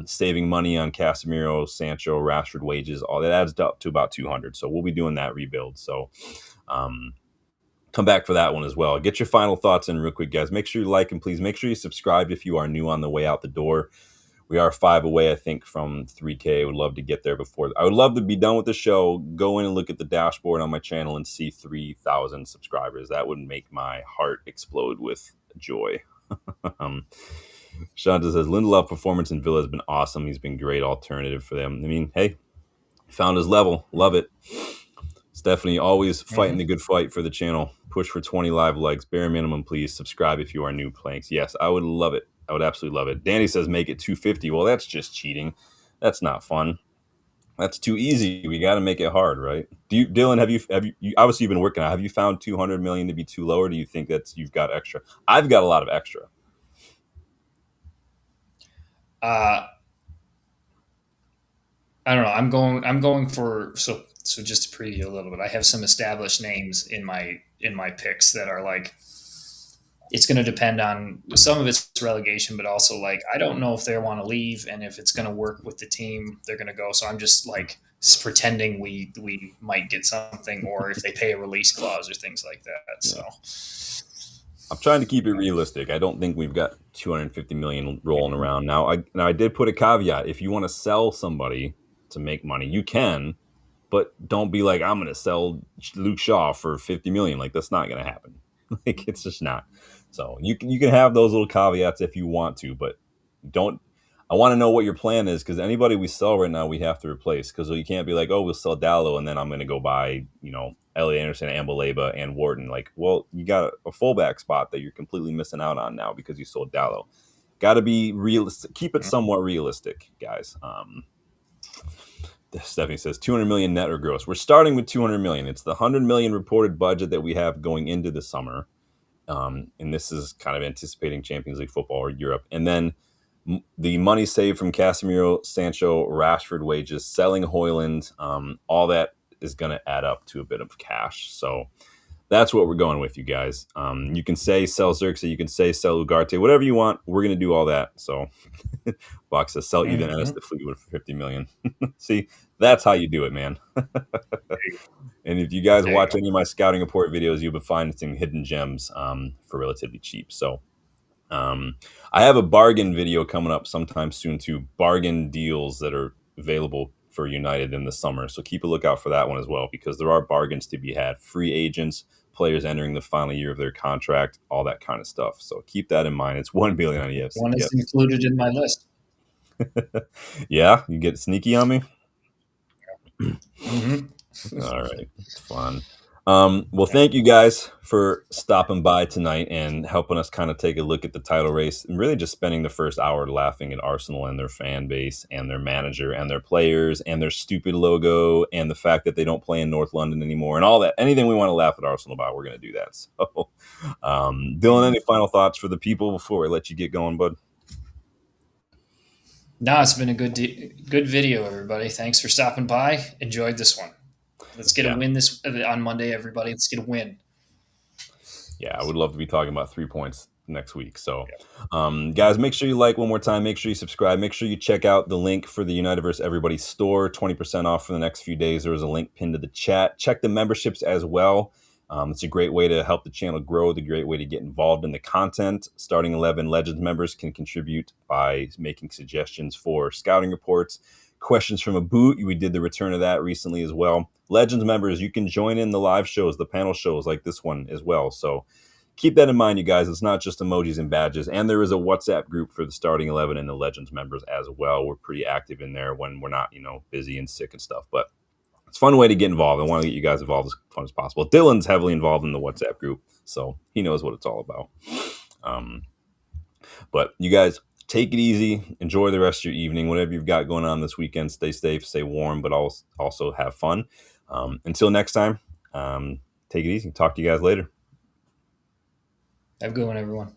A: saving money on Casemiro, Sancho, Rashford wages. All that adds up to about 200. So we'll be doing that rebuild. So. Come back for that one as well. Get your final thoughts in real quick, guys. Make sure you like and please make sure you subscribe if you are new on the way out the door. We are 5 away, I think, from 3K. I would love to get there before. I would love to be done with the show, go in and look at the dashboard on my channel and see 3,000 subscribers. That would make my heart explode with joy. Shanta says, Lindelof performance in Villa has been awesome. He's been great alternative for them. I mean, hey, found his level. Love it. Stephanie, always fighting the good fight for the channel. Push for 20 live likes. Bare minimum, please. Subscribe if you are new. Planks. Yes, I would love it. I would absolutely love it. Danny says make it 250. Well, that's just cheating. That's not fun. That's too easy. We got to make it hard, right? Dylan? Have you obviously you've been working out? Have you found 200 million to be too low, or do you think you've got extra? I've got a lot of extra.
B: I don't know. I'm going for so just to preview a little bit. I have some established names in my picks that are like it's going to depend on some of it's relegation, but also like I don't know if they want to leave and if it's going to work with the team they're going to go. So I'm just like pretending we might get something, or if they pay a release clause or things like that. So
A: I'm trying to keep it realistic. I don't think we've got 250 million rolling around now. I did put a caveat: if you want to sell somebody to make money, you can. but don't be like, I'm going to sell Luke Shaw for 50 million. Like, that's not going to happen. Like, it's just not. So you can have those little caveats if you want to, but don't. I want to know what your plan is, because anybody we sell right now, we have to replace. Because you can't be like, oh, we'll sell Dallo, and then I'm going to go buy, Elliot Anderson, Ambaleba, and Wharton. Like, well, you got a fullback spot that you're completely missing out on now because you sold Dallo. Got to be realistic. Keep it somewhat realistic, guys. Stephanie says 200 million net or gross. We're starting with 200 million. It's the 100 million reported budget that we have going into the summer. And this is kind of anticipating Champions League football or Europe. And then the money saved from Casemiro, Sancho, Rashford wages, selling Hoyland, all that is going to add up to a bit of cash. So that's what we're going with, you guys. You can say sell Xerxes, you can say sell Ugarte, whatever you want. We're going to do all that. So Box says sell Ethan Ennis to Fleetwood for 50 million. See, that's how you do it, man. And if you guys
B: There you
A: watch
B: go.
A: any of my scouting report videos, you'll be finding some hidden gems for relatively cheap. So I have a bargain video coming up sometime soon too. Bargain deals that are available for United in the summer. So keep a lookout for that one as well, because there are bargains to be had. Free agents, players entering the final year of their contract, all that kind of stuff. So keep that in mind. It's 1 billion on EFC.
B: One is
A: Yep.
B: included in my list.
A: Yeah, you get sneaky on me.
B: Mm-hmm.
A: All right, it's fun. Well, thank you guys for stopping by tonight and helping us kind of take a look at the title race, and really just spending the first hour laughing at Arsenal and their fan base and their manager and their players and their stupid logo and the fact that they don't play in North London anymore and all that. Anything we want to laugh at Arsenal about, we're going to do that. So, Dylan,
B: Mm-hmm.
A: any final thoughts for the people before I let you get going, bud?
B: No, it's been a good video, everybody. Thanks for stopping by. Enjoyed this one. Let's get a
A: Yeah.
B: win this on Monday, everybody. Let's get a win.
A: Yeah, I would love to be talking about 3 points next week. So, guys, make sure you like one more time. Make sure you subscribe. Make sure you check out the link for the Universe Everybody store, 20% off for the next few days. There was a link pinned to the chat. Check the memberships as well. It's a great way to help the channel grow, the great way to get involved in the content. Starting 11 Legends members can contribute by making suggestions for scouting reports, questions from a boot. We did the return of that recently as well. Legends members, you can join in the live shows, the panel shows like this one as well. So keep that in mind, you guys. It's not just emojis and badges. And there is a WhatsApp group for the starting 11 and the Legends members as well. We're pretty active in there when we're not, busy and sick and stuff. But it's a fun way to get involved. I want to get you guys involved as fun as possible. Dylan's heavily involved in the WhatsApp group, so he knows what it's all about. But you guys, take it easy. Enjoy the rest of your evening. Whatever you've got going on this weekend, stay safe, stay warm, but also have fun. Until next time, take it easy. Talk to you guys later.
B: Have a good one, everyone.